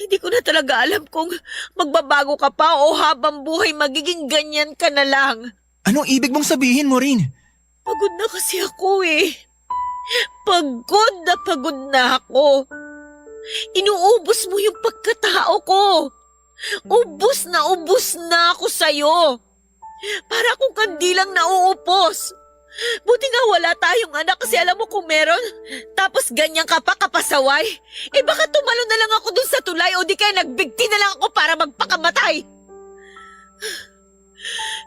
Hindi ko na talaga alam kung magbabago ka pa o habang buhay magiging ganyan ka na lang. Anong ibig mong sabihin mo rin? Pagod na kasi ako eh. Pagod na ako. Inuubos mo yung pagkatao ko. Ubus na ako sa'yo. Para akong kandilang nauupos. Buti nga wala tayong anak kasi alam mo kung meron. Tapos ganyan ka pa kapasaway. Eh baka tumalo na lang ako dun sa tulay o di kaya nagbigti na lang ako para magpakamatay.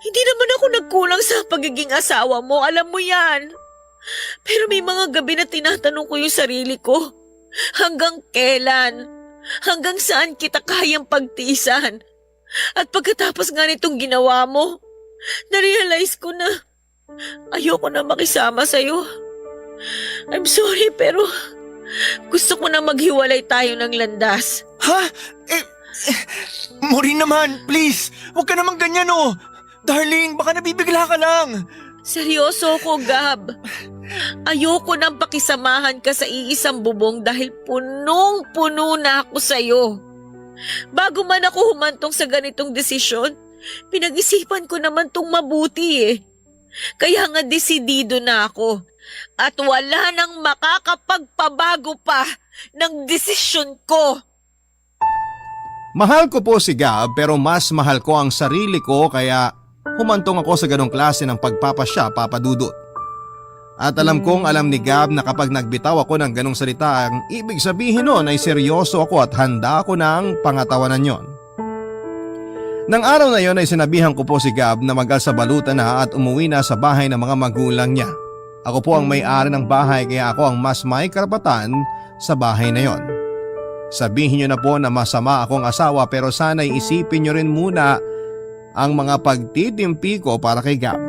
Hindi naman ako nagkulang sa pagiging asawa mo, alam mo yan. Pero may mga gabi na tinatanong ko yung sarili ko. Hanggang kailan? Hanggang saan kita kayang pagtiisan? At pagkatapos nga nitong ginawa mo, narealize ko na ayoko na makisama sa'yo. I'm sorry pero gusto ko na maghiwalay tayo ng landas. Ha? Maureen naman, please. Huwag ka naman ganyan oh. Darling, baka nabibigla ka lang. Seryoso ko, Gab. Ayoko nang pakisamahan ka sa iisang bubong dahil punong-puno na ako sa'yo. Bago man ako humantong sa ganitong desisyon, pinag-isipan ko naman tong mabuti eh. Kaya nga desidido na ako at wala nang makakapagpabago pa ng desisyon ko. Mahal ko po si Gab pero mas mahal ko ang sarili ko kaya humantong ako sa ganong klase ng pagpapasya, Papa Dudut. At alam kong alam ni Gab na kapag nagbitaw ako ng ganong salita, ang ibig sabihin nun ay seryoso ako at handa ako ng pangatawanan yon. Nang araw na yon ay sinabihan ko po si Gab na mag-alsabalutan na at umuwi na sa bahay ng mga magulang niya. Ako po ang may-ari ng bahay kaya ako ang mas may karapatan sa bahay na yon. Sabihin niyo na po na masama akong asawa pero sana'y isipin niyo rin muna ang mga pagtitimpi ko para kay Gab.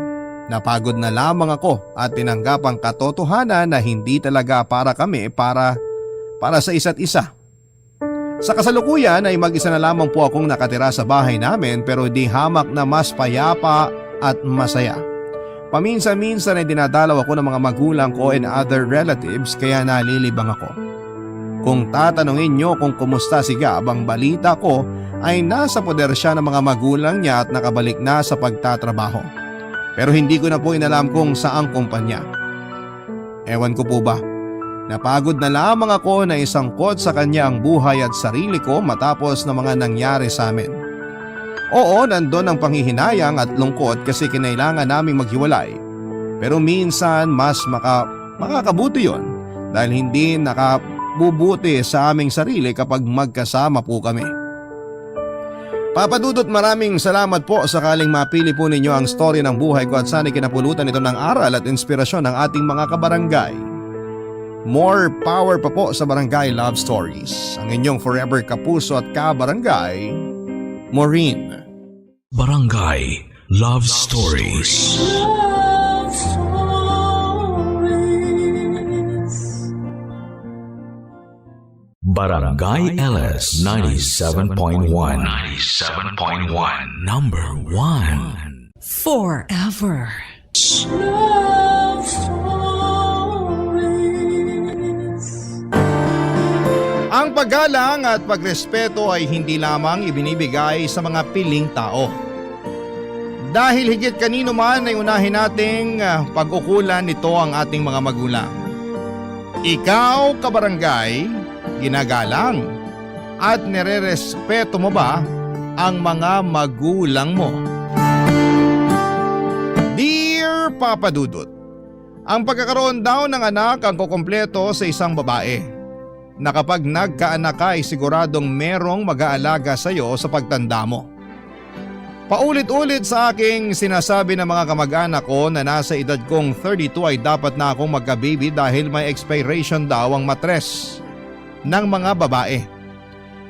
Napagod na lamang ako at tinanggap ang katotohanan na hindi talaga para kami para sa isa't isa. Sa kasalukuyan ay mag-isa na lamang po akong nakatira sa bahay namin pero di hamak na mas payapa at masaya. Paminsan-minsan ay dinadalaw ako ng mga magulang ko and other relatives kaya nalilibang ako. Kung tatanungin nyo kung kumusta si Gab, ang balita ko ay nasa poder siya ng mga magulang niya at nakabalik na sa pagtatrabaho. Pero hindi ko na po inalam kung saang kumpanya. Ewan ko po ba, napagod na lamang ako na isangkot sa kanya ang buhay at sarili ko matapos na mga nangyari sa amin. Oo, nandun ang panghihinayang at lungkot kasi kinailangan naming maghiwalay. Pero minsan mas makakabuti yon dahil hindi nakabubuti sa aming sarili kapag magkasama po kami. Papa Dudut, maraming salamat po sakaling mapili po ninyo ang story ng buhay ko at sana'y kinapulutan ito ng aral at inspirasyon ng ating mga kabarangay. More power pa po sa Barangay Love Stories. Ang inyong forever kapuso at kabarangay, Maureen. Barangay Love Stories. Barangay LS 97.1 Number 1 Forever. Ang paggalang at pagrespeto ay hindi lamang ibinibigay sa mga piling tao. Dahil higit kanino man ay unahin nating pag-ukulan nito ang ating mga magulang. Ikaw, kabarangay, ginagalang at nire-respeto mo ba ang mga magulang mo? Dear Papa Dudut, ang pagkakaroon daw ng anak ang kukumpleto sa isang babae. Na kapag nagkaanak ka ay siguradong merong mag-aalaga sa iyo sa pagtanda mo. Paulit-ulit sa aking sinasabi ng mga kamag-anak ko na nasa edad kong 32 ay dapat na akong magka-baby dahil may expiration daw ang matres ng mga babae.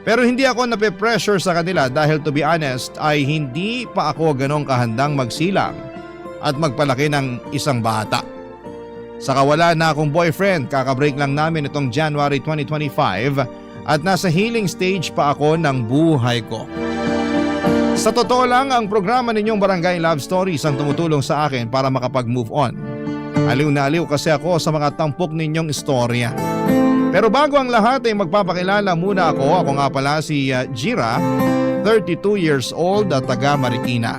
Pero hindi ako nape-pressure sa kanila dahil to be honest ay hindi pa ako ganong kahandang magsilang at magpalaki ng isang bata. Saka wala na akong boyfriend, kakabreak lang namin itong January 2025 at nasa healing stage pa ako ng buhay ko. Sa totoo lang, ang programa ninyong Barangay Love Stories ang tumutulong sa akin para makapag-move on. Aliw na aliw kasi ako sa mga tampok ninyong istorya. Pero bago ang lahat ay magpapakilala muna ako. Ako nga pala si Jira, 32 years old at taga Marikina.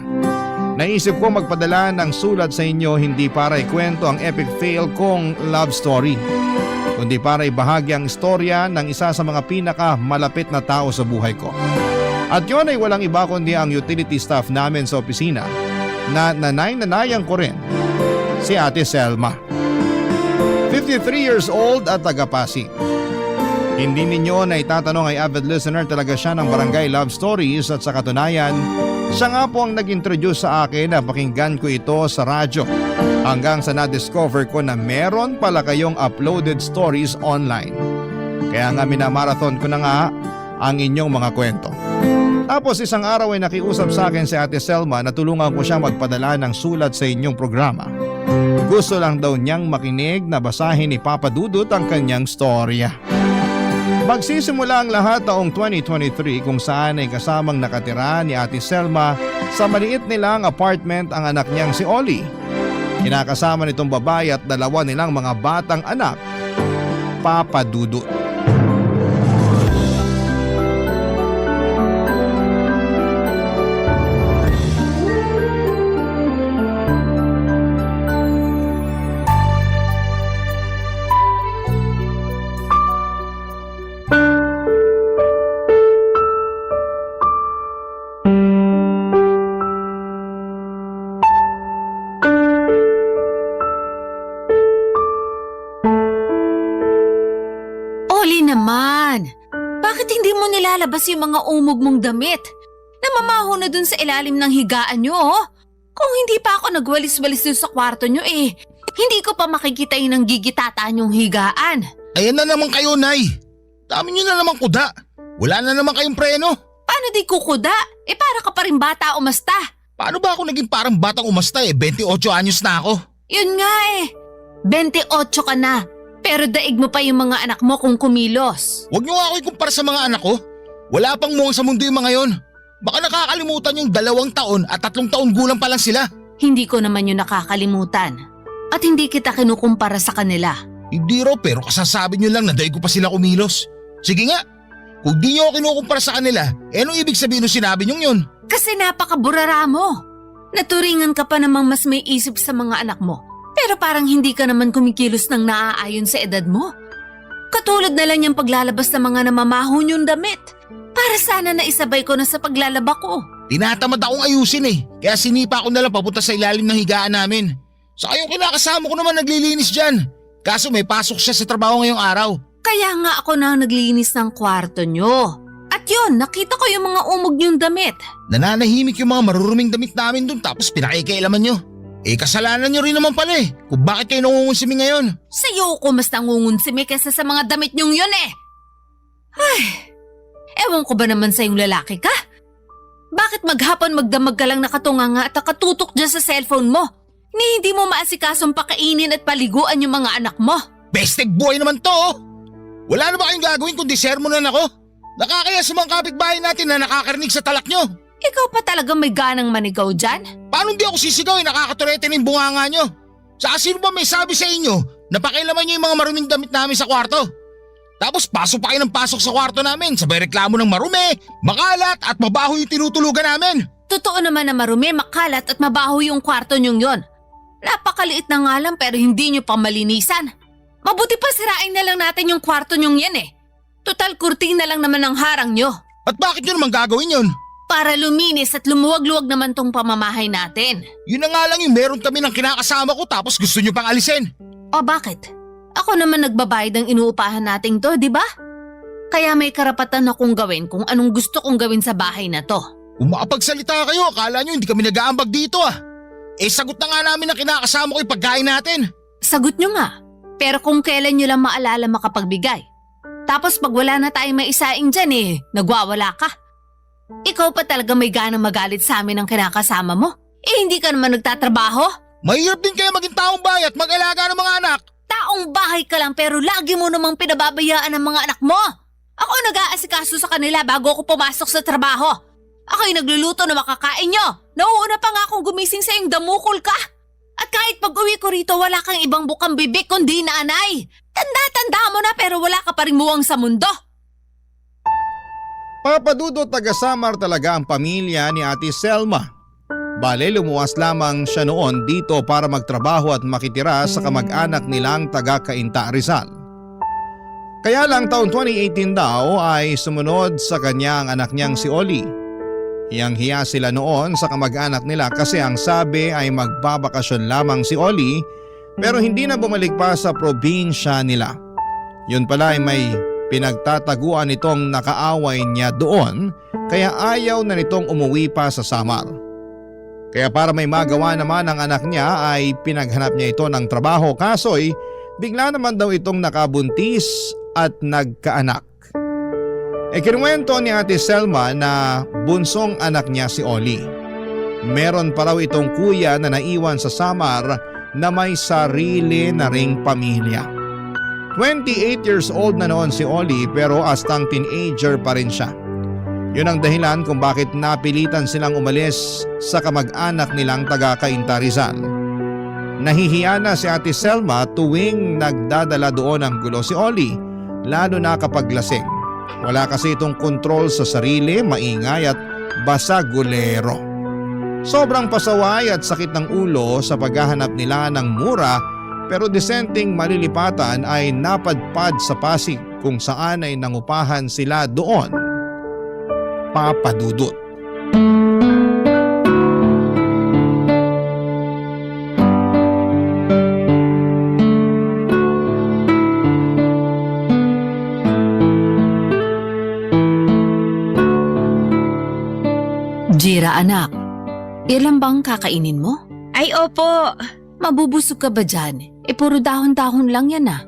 Naisip ko magpadala ng sulat sa inyo hindi para ikwento ang epic fail kong love story, kundi para ibahagi ang istorya ng isa sa mga pinaka-malapit na tao sa buhay ko. At yun ay walang iba kundi ang utility staff namin sa opisina na nanay-nanayan ko rin. si Ate Selma. 53 years old at taga-Pasig. Hindi ninyo na itatanong ay avid listener talaga siya ng Barangay Love Stories at sa katunayan, siya nga po ang nag-introduce sa akin na pakinggan ko ito sa radyo hanggang sa na-discover ko na meron pala kayong uploaded stories online. Kaya nga minamarathon ko na nga ang inyong mga kwento. Tapos isang araw ay nakiusap sa akin si Ate Selma na tulungan ko siya magpadala ng sulat sa inyong programa. Gusto lang daw niyang makinig na basahin ni Papa Dudut ang kanyang storya. Magsisimula ang lahat taong 2023 kung saan ay kasamang nakatira ni Ate Selma sa maliit nilang apartment ang anak niyang si Oli. Kinakasama nitong babae at dalawa nilang mga batang anak, Papa Dudut. Bakit hindi mo nilalabas yung mga umog mong damit? Namamaho na dun sa ilalim ng higaan nyo, oh. Kung hindi pa ako nagwalis-walis dun sa kwarto nyo hindi ko pa makikita yung gigitataan yung higaan. Ayan na naman kayo, Nay. Dami nyo na naman kuda. Wala na naman kayong preno. Paano di kukuda? Para ka pa rin bata umasta. Paano ba ako naging parang batang umasta 28 anyos na ako? Yun nga 28 ka na. Pero daig mo pa yung mga anak mo kung kumilos. Huwag nyo nga ako ikumpara sa mga anak ko. Wala pang muwang sa mundo yung mga yon. Baka nakakalimutan yung 2 taon at 3 taon gulang pa lang sila. Hindi ko naman yun nakakalimutan. At hindi kita kinukumpara sa kanila. Hindi raw, pero kasasabi nyo lang na daig ko pa sila kumilos. Sige nga, kung di nyo ako kinukumpara sa kanila, anong ibig sabihin nung sinabi nyo yun? Kasi napakaburara mo. Naturingan ka pa namang mas may isip sa mga anak mo. Pero parang hindi ka naman kumikilos ng naaayon sa edad mo. Katulad na lang yung paglalabas ng mga namamahon yung damit. Para sana naisabay ko na sa paglalaba ko. Tinatamad akong ayusin kaya sinipa ko na lang papunta sa ilalim ng higaan namin. Saka yung kinakasama ko naman naglilinis dyan. Kaso may pasok siya sa trabaho ngayong araw. Kaya nga ako na naglinis ng kwarto nyo. At yun, nakita ko yung mga umog nyong damit. Nananahimik yung mga maruruming damit namin dun tapos pinakikailaman nyo. Kasalanan nyo rin naman pala kung bakit kayo nangungunsimi ngayon. Sa'yo ko mas nangungunsimi kaysa sa mga damit nyong yun Ay, ewan ko ba naman sa yung lalaki ka? Bakit maghapon magdamag ka lang nakatunganga at nakatutok dyan sa cellphone mo? Hindi mo maasikasong pakainin at paliguan yung mga anak mo. Bestek boy naman to Wala na ba kayong gagawin kundi sermonan ako? Nakakaya sa mga kapitbahay natin na nakakarinig sa talak nyo. Ikaw pa talaga may ganang manigaw dyan? Paano hindi ako sisigaw nakakaturete ng bunganga nyo? Saka sino ba may sabi sa inyo na pakialaman nyo yung mga maruming damit namin sa kwarto? Tapos pasok pa kayo ng pasok sa kwarto namin, sabay reklamo ng marumi, makalat at mabaho yung tinutulugan namin. Totoo naman na marumi, makalat at mabaho yung kwarto nyong yon. Napakaliit na nga lang pero hindi nyo pa malinisan. Mabuti pa sirain na lang natin yung kwarto nyong yan Total kurtina lang naman ang harang nyo. At bakit nyo naman gagawin yun? Para luminis at lumuwag-luwag naman tong pamamahay natin. Yun na nga lang yung meron kami ng kinakasama ko tapos gusto nyo pang alisin. O bakit? Ako naman nagbabayad ng inuupahan nating to, di ba? Kaya may karapatan akong gawin kung anong gusto kong gawin sa bahay na to. Kung makapagsalita kayo, akala nyo hindi kami nag-aambag dito sagot na nga namin ang kinakasama ko yung pagkain natin. Sagot nyo nga. Pero kung kailan nyo lang maalala makapagbigay. Tapos pag wala na tayong maisaing dyan nagwawala ka. Ikaw pa talaga may ganang magalit sa amin ang kinakasama mo? Hindi ka naman nagtatrabaho? Mahirap din kaya maging taong bahay at mag-alaga ng mga anak. Taong bahay ka lang pero lagi mo namang pinababayaan ang mga anak mo. Ako nag-aasikaso sa kanila bago ako pumasok sa trabaho. Ako'y nagluluto na makakain nyo. Nauuna pa nga akong gumising sa iyong damukol ka. At kahit pag-uwi ko rito wala kang ibang bukang bibig kundi nanay. Tanda-tanda mo na pero wala ka pa rin muwang sa mundo. Papa Dudut, taga-Samar talaga ang pamilya ni Ate Selma. Bale, lumuwas lamang siya noon dito para magtrabaho at makitira sa kamag-anak nilang taga-Cainta, Rizal. Kaya lang taon 2018 daw ay sumunod sa kanya ang anak niyang si Oli. Hiyang-hiya sila noon sa kamag-anak nila kasi ang sabi ay magbabakasyon lamang si Oli pero hindi na bumalik pa sa probinsya nila. Yun pala ay may pinagtataguan itong nakaaway niya doon kaya ayaw na nitong umuwi pa sa Samar. Kaya para may magawa naman ang anak niya ay pinaghanap niya ito ng trabaho kaso'y bigla naman daw itong nakabuntis at nagkaanak. Kinuwento ni Ate Selma na bunsong anak niya si Oli. Meron pa raw itong kuya na naiwan sa Samar na may sarili na ring pamilya. 28 years old na noon si Oli pero astang teenager pa rin siya. Yun ang dahilan kung bakit napilitan silang umalis sa kamag-anak nilang taga Cainta Rizal. Nahihiya na si Ate Selma tuwing nagdadala doon ng gulo si Oli, lalo na kapag lasing. Wala kasi itong kontrol sa sarili, maingay at basagulero. Sobrang pasaway at sakit ng ulo sa paghahanap nila ng mura pero disenteng malilipatan ay napadpad sa Pasig kung saan ay nangupahan sila doon. Papadudot. Jira anak, ilan bang kakainin mo? Ay opo. Mabubusog ka ba dyan? Puro dahon-dahon lang yan ah.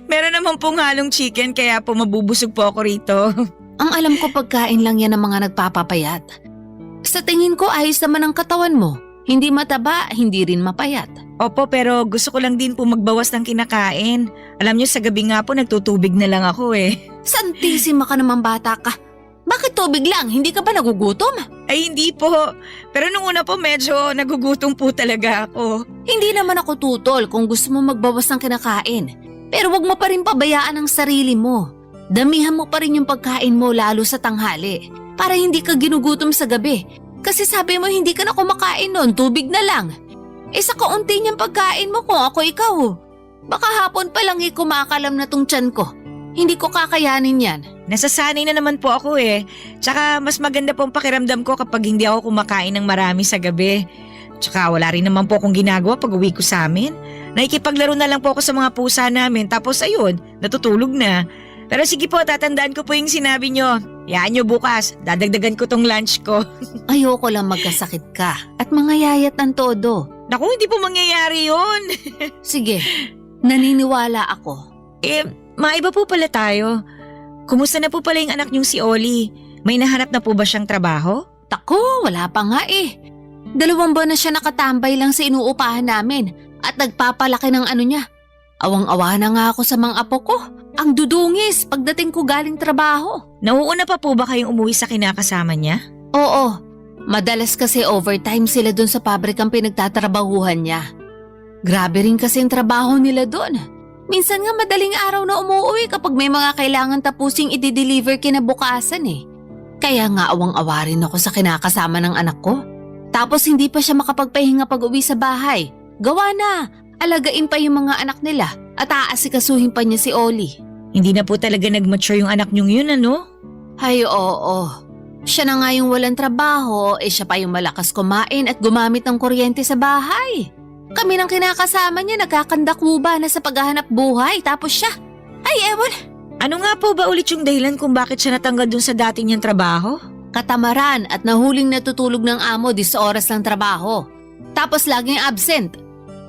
Meron naman pong halong chicken kaya po mabubusog po ako rito. Ang alam ko pagkain lang yan ng mga nagpapapayat. Sa tingin ko ayos naman ang katawan mo. Hindi mataba, hindi rin mapayat. Opo, pero gusto ko lang din po magbawas ng kinakain. Alam niyo sa gabi nga po nagtutubig na lang ako eh. Santisima ka naman bata ka. Bakit tubig lang? Hindi ka ba nagugutom? Ay hindi po. Pero nung una po medyo nagugutom po talaga ako. Hindi naman ako tutol kung gusto mo magbawas ng kinakain. Pero wag mo pa rin pabayaan ang sarili mo. Damihan mo pa rin yung pagkain mo lalo sa tanghali. Para hindi ka ginugutom sa gabi. Kasi sabi mo hindi ka na kumakain noon, tubig na lang. Sa kaunti niyang pagkain mo kung ako ikaw. Baka hapon pa lang kumakalam na tong tiyan ko. Hindi ko kakayanin yan. Nasasanay na naman po ako eh. Tsaka mas maganda pong pakiramdam ko kapag hindi ako kumakain ng marami sa gabi. Tsaka wala rin naman po akong ginagawa pag uwi ko sa amin. Nakikipaglaro na lang po ako sa mga pusa namin tapos ayun, natutulog na. Pero sige po, tatandaan ko po yung sinabi nyo. Yaan nyo bukas, dadagdagan ko tong lunch ko. Ayoko lang magkasakit ka at mga yayat ng todo. Naku, hindi po mangyayari yun. Sige, naniniwala ako. Maiba po pala tayo. Kumusta na po pala yung anak niyong si Oli? May nahanap na po ba siyang trabaho? Tako, wala pa nga eh. 2 buwan na siya nakatambay lang sa inuupahan namin at nagpapalaki ng ano niya. Awang-awa na nga ako sa mga apo ko. Ang dudungis pagdating ko galing trabaho. Nauuna pa po ba kayong umuwi sa kinakasama niya? Oo, madalas kasi overtime sila dun sa pabrikang pinagtatrabahuhan niya. Grabe rin kasi ang trabaho nila dun. Minsan nga madaling araw na umuwi kapag may mga kailangan tapusing i-deliver kinabukasan eh. Kaya nga awang-awa rin ako sa kinakasama ng anak ko. Tapos hindi pa siya makapagpahinga pag uwi sa bahay. Gawa na, alagain pa yung mga anak nila at aasikasuhin pa niya si Oli. Hindi na po talaga nag-mature yung anak niyong yun, ano? Ay oo, siya na nga yung walang trabaho, siya pa yung malakas kumain at gumamit ng kuryente sa bahay. Kami ng kinakasama niya nagkakandakuba na sa paghahanap buhay tapos siya. Ay ewan. Ano nga po ba ulit yung dahilan kung bakit siya natanggal dun sa dati niyang trabaho? Katamaran at nahuling natutulog ng amo di sa oras ng trabaho. Tapos laging absent.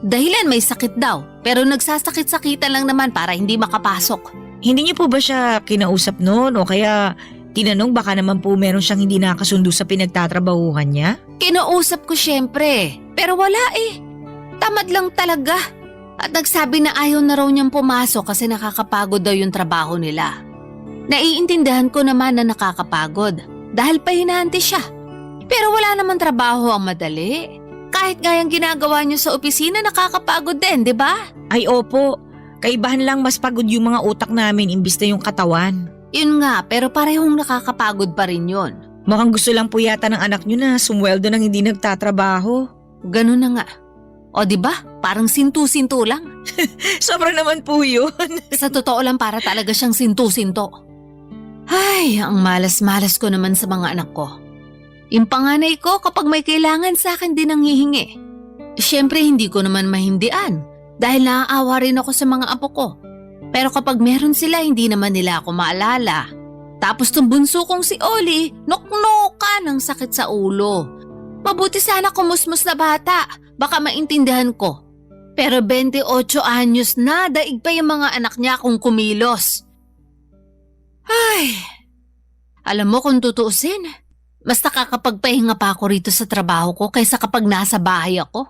Dahilan may sakit daw pero nagsasakit-sakitan lang naman para hindi makapasok. Hindi niyo po ba siya kinausap noon o kaya tinanong baka naman po meron siyang hindi nakasundo sa pinagtatrabahuhan niya? Kinausap ko syempre pero wala eh. Tamad lang talaga. At nagsabi na ayaw na raw niyang pumasok kasi nakakapagod daw yung trabaho nila. Naiintindihan ko naman na nakakapagod dahil pahinante siya. Pero wala naman trabaho ang madali. Kahit nga yung ginagawa niyo sa opisina nakakapagod din, di ba? Ay opo, kaibahan lang mas pagod yung mga utak namin imbis na yung katawan. Yun nga, pero parehong nakakapagod pa rin yun. Mukhang gusto lang po yata ng anak niyo na sumweldo nang hindi nagtatrabaho. Ganun na nga. O di ba? Parang sintu-sinto lang. Sobra naman po yun. Sa totoo lang para talaga siyang sintu-sinto. Ay, ang malas-malas ko naman sa mga anak ko. Yung panganay ko kapag may kailangan sa akin din ang hihingi. Siyempre hindi ko naman mahindian dahil naaawa rin ako sa mga apo ko. Pero kapag meron sila hindi naman nila ako maalala. Tapos tong bunso kong si Oli, noknoka ng sakit sa ulo. Mabuti sana kumusmus na bata, baka maintindihan ko. Pero 28 anyos na, daig pa yung mga anak niya kung kumilos. Ay, alam mo kung tutuusin, mas nakakapagpahinga pa ako rito sa trabaho ko kaysa kapag nasa bahay ako.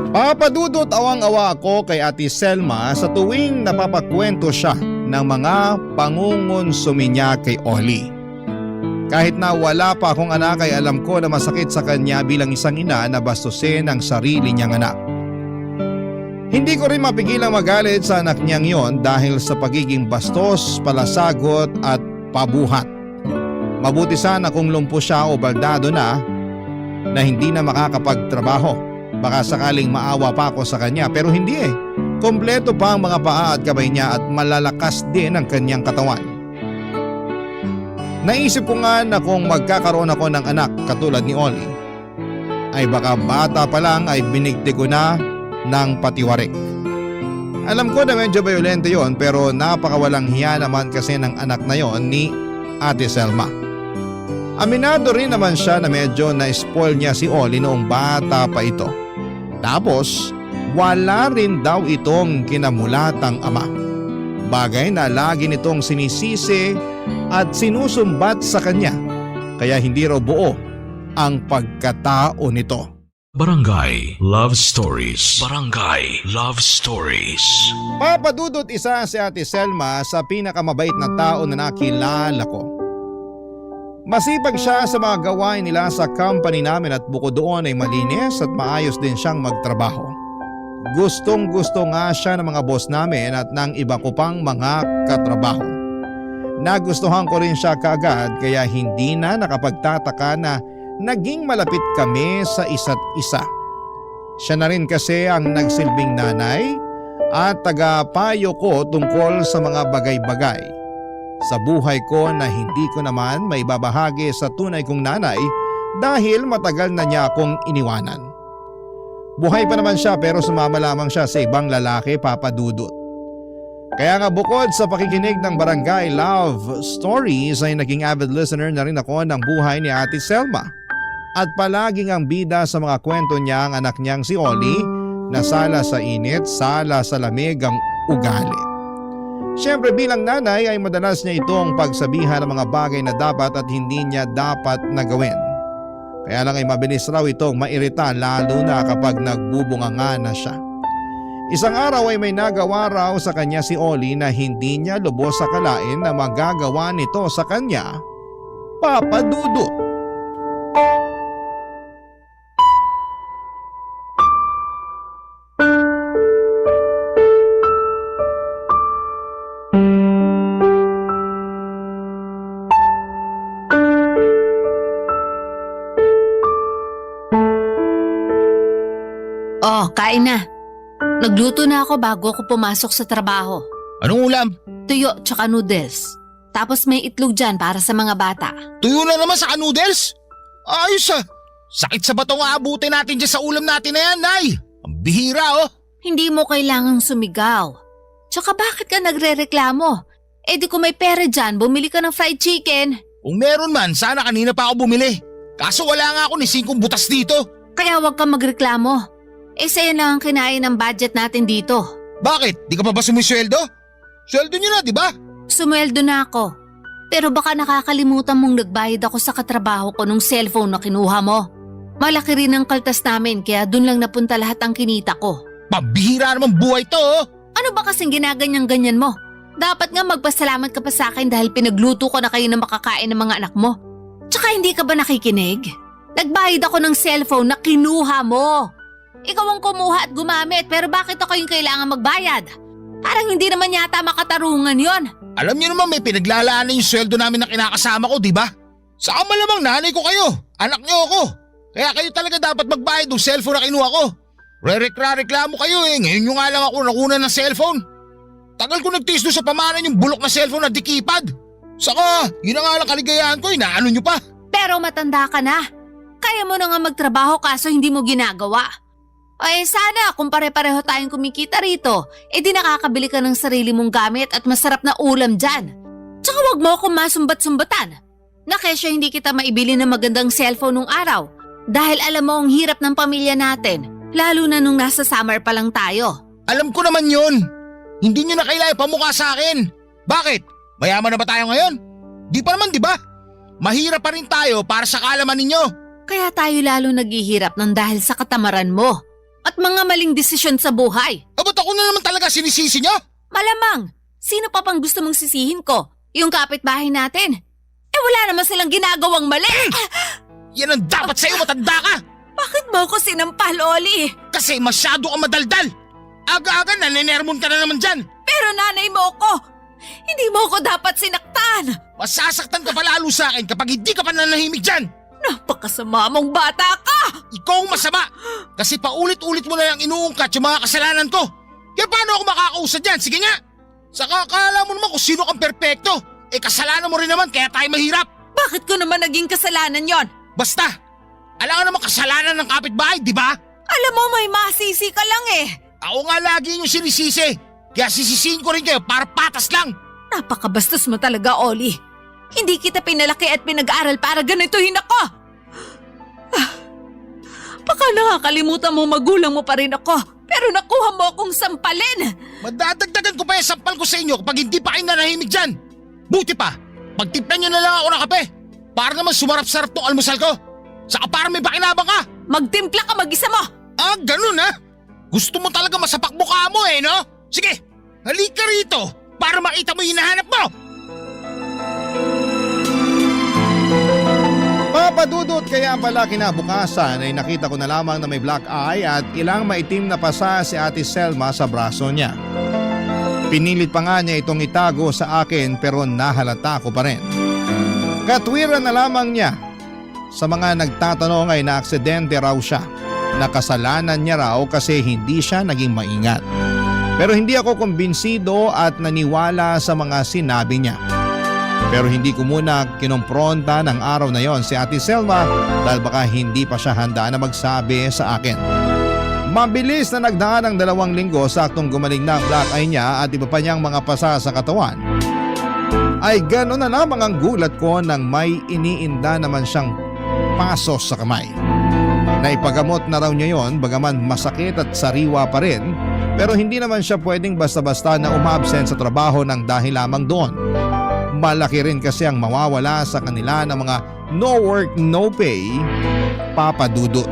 Papadudot awang-awa ako kay Ate Selma sa tuwing napapakwento siya ng mga pangungonsumi niya kay Oli. Kahit na wala pa akong anak ay alam ko na masakit sa kanya bilang isang ina na bastusin ang sarili niyang anak. Hindi ko rin mapigilang magalit sa anak niyang yon dahil sa pagiging bastos, palasagot at pabuhat. Mabuti sana kung lumpo siya o baldado na hindi na makakapagtrabaho. Baka sakaling maawa pa ako sa kanya pero hindi eh. Kompleto pa ang mga paa at kamay niya at malalakas din ang kanyang katawan. Naisip ko nga na kung magkakaroon ako ng anak katulad ni Oli, ay baka bata pa lang ay binigti ko na ng patiwarik. Alam ko na medyo violente yon pero napakawalang hiya naman kasi ng anak na yon ni Ate Selma. Aminado rin naman siya na medyo na-spoil niya si Oli noong bata pa ito. Tapos wala rin daw itong kinamulatang ama. Bagay na lagi nitong sinisisi at sinusumbat sa kanya kaya hindi raw buo ang pagkatao nito. Barangay Love Stories. Barangay Love Stories. Papadudot isa si Ate Selma sa pinakamabait na tao na nakilala ko. Masipag siya sa mga gawain nila sa company namin at bukod doon ay malinis at maayos din siyang magtrabaho. Gustong gusto nga siya ng mga boss namin at ng iba ko pang mga katrabaho. Nagustuhan ko rin siya kaagad kaya hindi na nakapagtataka na naging malapit kami sa isa't isa. Siya na rin kasi ang nagsilbing nanay at tagapayo ko tungkol sa mga bagay-bagay sa buhay ko na hindi ko naman may babahagi sa tunay kong nanay dahil matagal na niya akong iniwanan. Buhay pa naman siya pero sumama lamang siya sa ibang lalaki, papadudot. Kaya nga bukod sa pakikinig ng Barangay Love Stories ay naging avid listener na rin ako ng buhay ni Ate Selma. At palaging ang bida sa mga kwento niya ang anak niyang si Oli na sala sa init, sala sa lamig ang ugali. Siyempre bilang nanay ay madalas niya itong pagsabihan ng mga bagay na dapat at hindi niya dapat na gawin. Kaya lang ay mabilis raw itong mairita lalo na kapag nagbubunganga na siya. Isang araw ay may nagawa raw sa kanya si Oli na hindi niya lubos akalain na magagawa nito sa kanya, papadudot. Oh, kain na. Nagluto na ako bago ako pumasok sa trabaho. Anong ulam? Tuyo tsaka noodles. Tapos may itlog dyan para sa mga bata. Tuyo na naman sa noodles? Ayos ah. Sakit sa batong aabutin natin dyan sa ulam natin na yan, Nay. Ang bihira oh. Hindi mo kailangang sumigaw. Tsaka bakit ka nagre-reklamo? Eh di kung may pera dyan, bumili ka ng fried chicken. Kung meron man, sana kanina pa ako bumili. Kaso wala nga ako ni 5 butas dito. Kaya huwag kang magreklamo. Eh sa'yo lang ang kinain ng budget natin dito. Bakit? Di ka pa ba sumisweldo? Sweldo niyo na, di ba? Sumweldo na ako. Pero baka nakakalimutan mong nagbayad ako sa katrabaho ko nung cellphone na kinuha mo. Malaki rin ang kaltas namin kaya dun lang napunta lahat ang kinita ko. Pambihira naman buhay to oh. Ano ba kasing ginaganyan-ganyan mo? Dapat nga magpasalamat ka pa sa akin dahil pinagluto ko na kayo na makakain ng mga anak mo. Tsaka hindi ka ba nakikinig? Nagbayad ako ng cellphone na kinuha mo. Ikaw ang kumuha at gumamit pero bakit ako yung kailangan magbayad? Parang hindi naman yata makatarungan yon. Alam niyo naman may pinaglalaanan yung sweldo namin na kinakasama ko, di ba? Saka malamang nanay ko kayo, anak niyo ako. Kaya kayo talaga dapat magbayad ng cellphone na kinuha ko. Rereklamo kayo eh, ngayon nyo nga lang ako nakuna ng cellphone. Tagal ko nagtiis doon sa pamanan yung bulok na cellphone na dikipad. Saka, yun na nga lang kaligayahan ko, inaano nyo pa. Pero matanda ka na. Kaya mo na nga magtrabaho kaso hindi mo ginagawa. Ay sana kung pare-pareho tayong kumikita rito, di nakakabili ka ng sarili mong gamit at masarap na ulam dyan. Tsaka wag mo akong masumbat-sumbatan. Na kesyo hindi kita maibili ng magandang cellphone nung araw. Dahil alam mo ang hirap ng pamilya natin, lalo na nung nasa summer pa lang tayo. Alam ko naman yun. Hindi nyo na kailangan pamukha sa akin. Bakit? Mayaman na ba tayo ngayon? Di pa naman, di ba? Mahirap pa rin tayo para sa kaalaman ninyo. Kaya tayo lalo naghihirap ng dahil sa katamaran mo at mga maling desisyon sa buhay. Ba't ako na naman talaga sinisisi nyo? Malamang, sino pa pang gusto mong sisihin ko? Yung kapitbahay natin? Wala naman silang ginagawang mali. Yan ang dapat sa'yo, matanda ka. Bakit mo ko sinampal, Oli? Kasi masyado ka madaldal. Aga-aga naninermon ka na naman dyan. Pero nanay mo ko. Hindi mo ko dapat sinaktan. Masasaktan ka pa lalo sa akin kapag hindi ka pa nanahimik dyan. Napakasama mong bata ka. Ikaw ang masama. Kasi paulit-ulit mo na lang inuungkat yung mga kasalanan ko. Kaya paano ako makakausad dyan? Sige nga. Saka akala mo naman kung sino kang perpekto. Kasalanan mo rin naman kaya tayo mahirap. Bakit ko naman naging kasalanan yon? Basta, alam ka naman kasalanan ng kapitbahay, di ba? Alam mo may masisi ka lang eh. Ako nga lagi yung sinisisi. Kaya sisisihin ko rin kayo para patas lang. Napakabastos mo talaga, Oli. Hindi kita pinalaki at pinag-aral para ganituhin ako. Baka nakakalimutan mo magulang mo pa rin ako. Pero nakuha mo akong sampalin. Madadagdagan ko pa yung sampal ko sa inyo kapag hindi pa kayo nanahimik dyan. Buti pa, pagtimplan nyo na lang ako ng kape. Para naman sumarap-sarap tong almusal ko. Saka para may pakinabang ka. Magtimpla ka mag-isa mo. Ah, ganun ha? Gusto mo talaga masapak mukha mo no? Sige, halika rito para makita mo yung hinahanap mo. Papadudot kaya pala kinabukasan ay nakita ko na lamang na may black eye at ilang maitim na pasa si Ate Selma sa braso niya. Pinilit pa nga niya itong itago sa akin pero nahalata ko pa rin. Katwiran na lamang niya. Sa mga nagtatanong ay naaksidente raw siya. Nakasalanan niya raw kasi hindi siya naging maingat. Pero hindi ako kumbinsido at naniwala sa mga sinabi niya. Pero hindi ko muna kinompronta ng araw na yon si Ate Selma dahil baka hindi pa siya handa na magsabi sa akin. Mabilis na nagdaan ng 2 linggo saktong gumaling na ang black eye niya at iba pa niyang mga pasa sa katawan. Ay gano'n na lamang ang gulat ko nang may iniinda naman siyang pasos sa kamay. Naipagamot na raw niya yon bagaman masakit at sariwa pa rin pero hindi naman siya pwedeng basta-basta na umabsent sa trabaho ng dahil lamang doon. Malaki rin kasi ang mawawala sa kanila ng mga no work no pay, papadudot.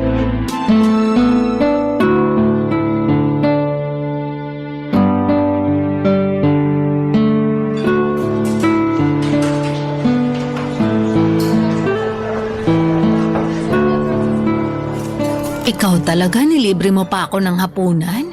Ikaw talaga nilibre mo pa ako ng hapunan?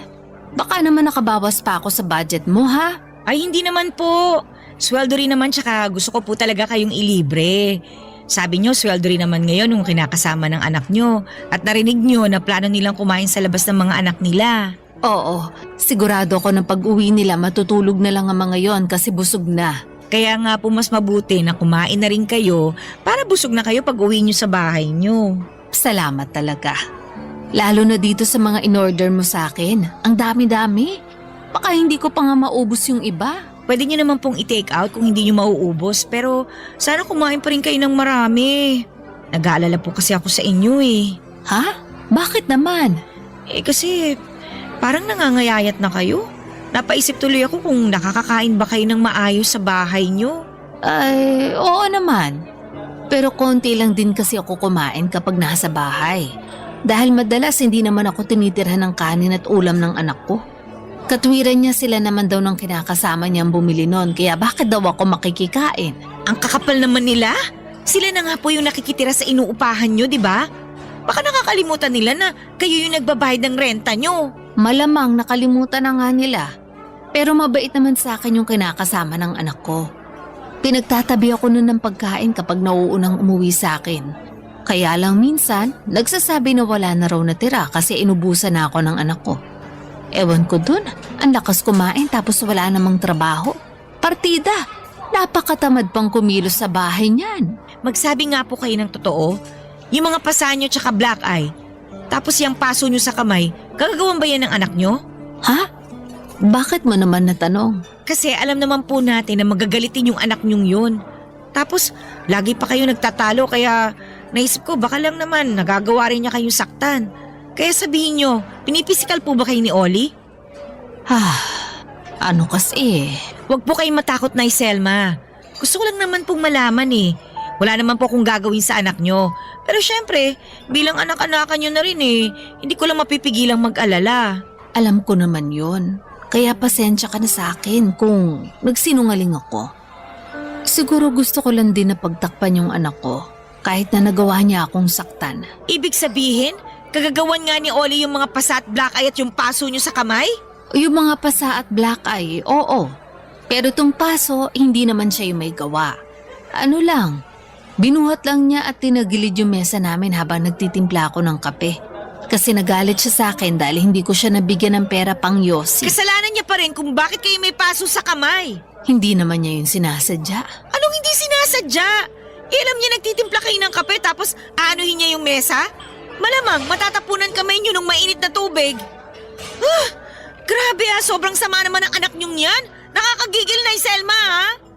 Baka naman nakabawas pa ako sa budget mo ha? Ay hindi naman po. Sweldo rin naman tsaka gusto ko po talaga kayong ilibre. Sabi nyo sweldo rin naman ngayon nung kinakasama ng anak nyo at narinig nyo na plano nilang kumain sa labas ng mga anak nila. Oo, sigurado ako na pag-uwi nila matutulog na lang ang mga yon kasi busog na. Kaya nga po mas mabuti na kumain na rin kayo para busog na kayo pag uwi nyo sa bahay nyo. Salamat talaga. Lalo na dito sa mga in-order mo sa akin. Ang dami-dami. Baka hindi ko pa nga maubos yung iba. Pwede nyo naman pong i-take out kung hindi nyo mauubos pero sana kumain pa rin kayo ng marami. Nag-aalala po kasi ako sa inyo eh. Ha? Bakit naman? Kasi parang nangangayayat na kayo. Napaisip tuloy ako kung nakakakain ba kayo ng maayos sa bahay nyo. Ay, oo naman. Pero konti lang din kasi ako kumain kapag nasa bahay. Dahil madalas hindi naman ako tinitirhan ng kanin at ulam ng anak ko. Katwiran niya sila naman daw ng kinakasama niyang bumili nun kaya bakit daw ako makikikain? Ang kakapal naman nila? Sila na nga po yung nakikitira sa inuupahan nyo, di ba? Baka nakakalimutan nila na kayo yung nagbabayad ng renta nyo. Malamang nakalimutan na nga nila. Pero mabait naman sa akin yung kinakasama ng anak ko. Pinagtatabi ako nun ng pagkain kapag nauunang umuwi sa akin. Kaya lang minsan, nagsasabi na wala na raw natira kasi inubusan na ako ng anak ko. Ewan ko dun, ang lakas kumain tapos wala namang trabaho. Partida, napakatamad pang kumilos sa bahay niyan. Magsabi nga po kayo ng totoo. Yung mga pasa nyo tsaka black eye, tapos yung paso nyo sa kamay, gagawin ba yan ng anak nyo? Ha? Bakit mo naman natanong? Kasi alam naman po natin na magagalitin yung anak nyong yun. Tapos, lagi pa kayo nagtatalo kaya naisip ko baka lang naman nagagawa rin niya kayong saktan. Kaya sabihin nyo, pinipisikal po ba kayo ni Oli? Ano kasi? Huwag po kayong matakot na Selma. Gusto ko lang naman pong malaman eh. Wala naman po akong gagawin sa anak nyo. Pero syempre, bilang anak-anakan nyo na rin eh, hindi ko lang mapipigilang mag-alala. Alam ko naman yon. Kaya pasensya ka na sa akin kung nagsinungaling ako. Siguro gusto ko lang din na pagtakpan yung anak ko kahit na nagawa niya akong saktan. Ibig sabihin, kagagawan nga ni Oli yung mga pasa at black eye at yung paso nyo sa kamay? Yung mga pasa at black eye, oo. Pero tong paso, hindi naman siya yung may gawa. Ano lang, binuhat lang niya at tinagilid yung mesa namin habang nagtitimpla ako ng kape. Kasi nagalit siya sa akin dahil hindi ko siya nabigyan ng pera pang yosi. Kasalanan niya pa rin kung bakit kayo may paso sa kamay. Hindi naman niya yung sinasadya. Anong hindi sinasadya? Alam niya nagtitimpla kayo ng kape tapos aanuhin niya yung mesa? Malamang matatapunan kamay niyo ng mainit na tubig. Grabe sobrang sama naman ng anak niyong yan. Nakakagigil na Selma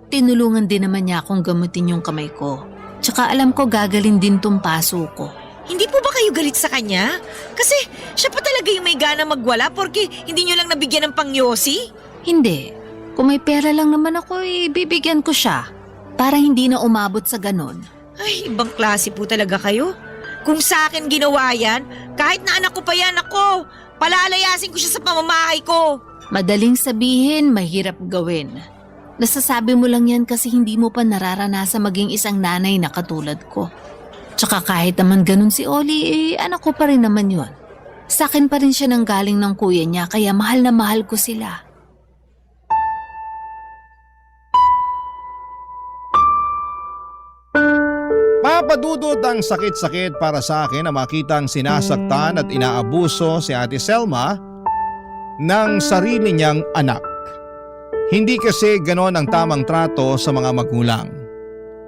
Tinulungan din naman niya akong gamutin yung kamay ko. Tsaka alam ko gagalin din tong paso ko. Hindi po ba kayo galit sa kanya? Kasi siya pa talaga yung may gana magwala porque hindi niyo lang nabigyan ng pangyosi? Hindi. Kung may pera lang naman ako, bibigyan ko siya. Para hindi na umabot sa ganon. Ay, ibang klase po talaga kayo. Kung sa akin ginawa yan, kahit na anak ko pa yan, ako, palalayasin ko siya sa pamamahay ko. Madaling sabihin, mahirap gawin. Nasasabi mo lang yan kasi hindi mo pa nararanasan maging isang nanay na katulad ko. Tsaka kahit naman ganun si Oli, anak ko pa rin naman yun. Sa akin pa rin siya nanggaling ng kuya niya kaya mahal na mahal ko sila. Mapadudot ang sakit-sakit para sa akin na makitang sinasaktan at inaabuso si Ate Selma ng sarili niyang anak. Hindi kasi ganon ang tamang trato sa mga magulang.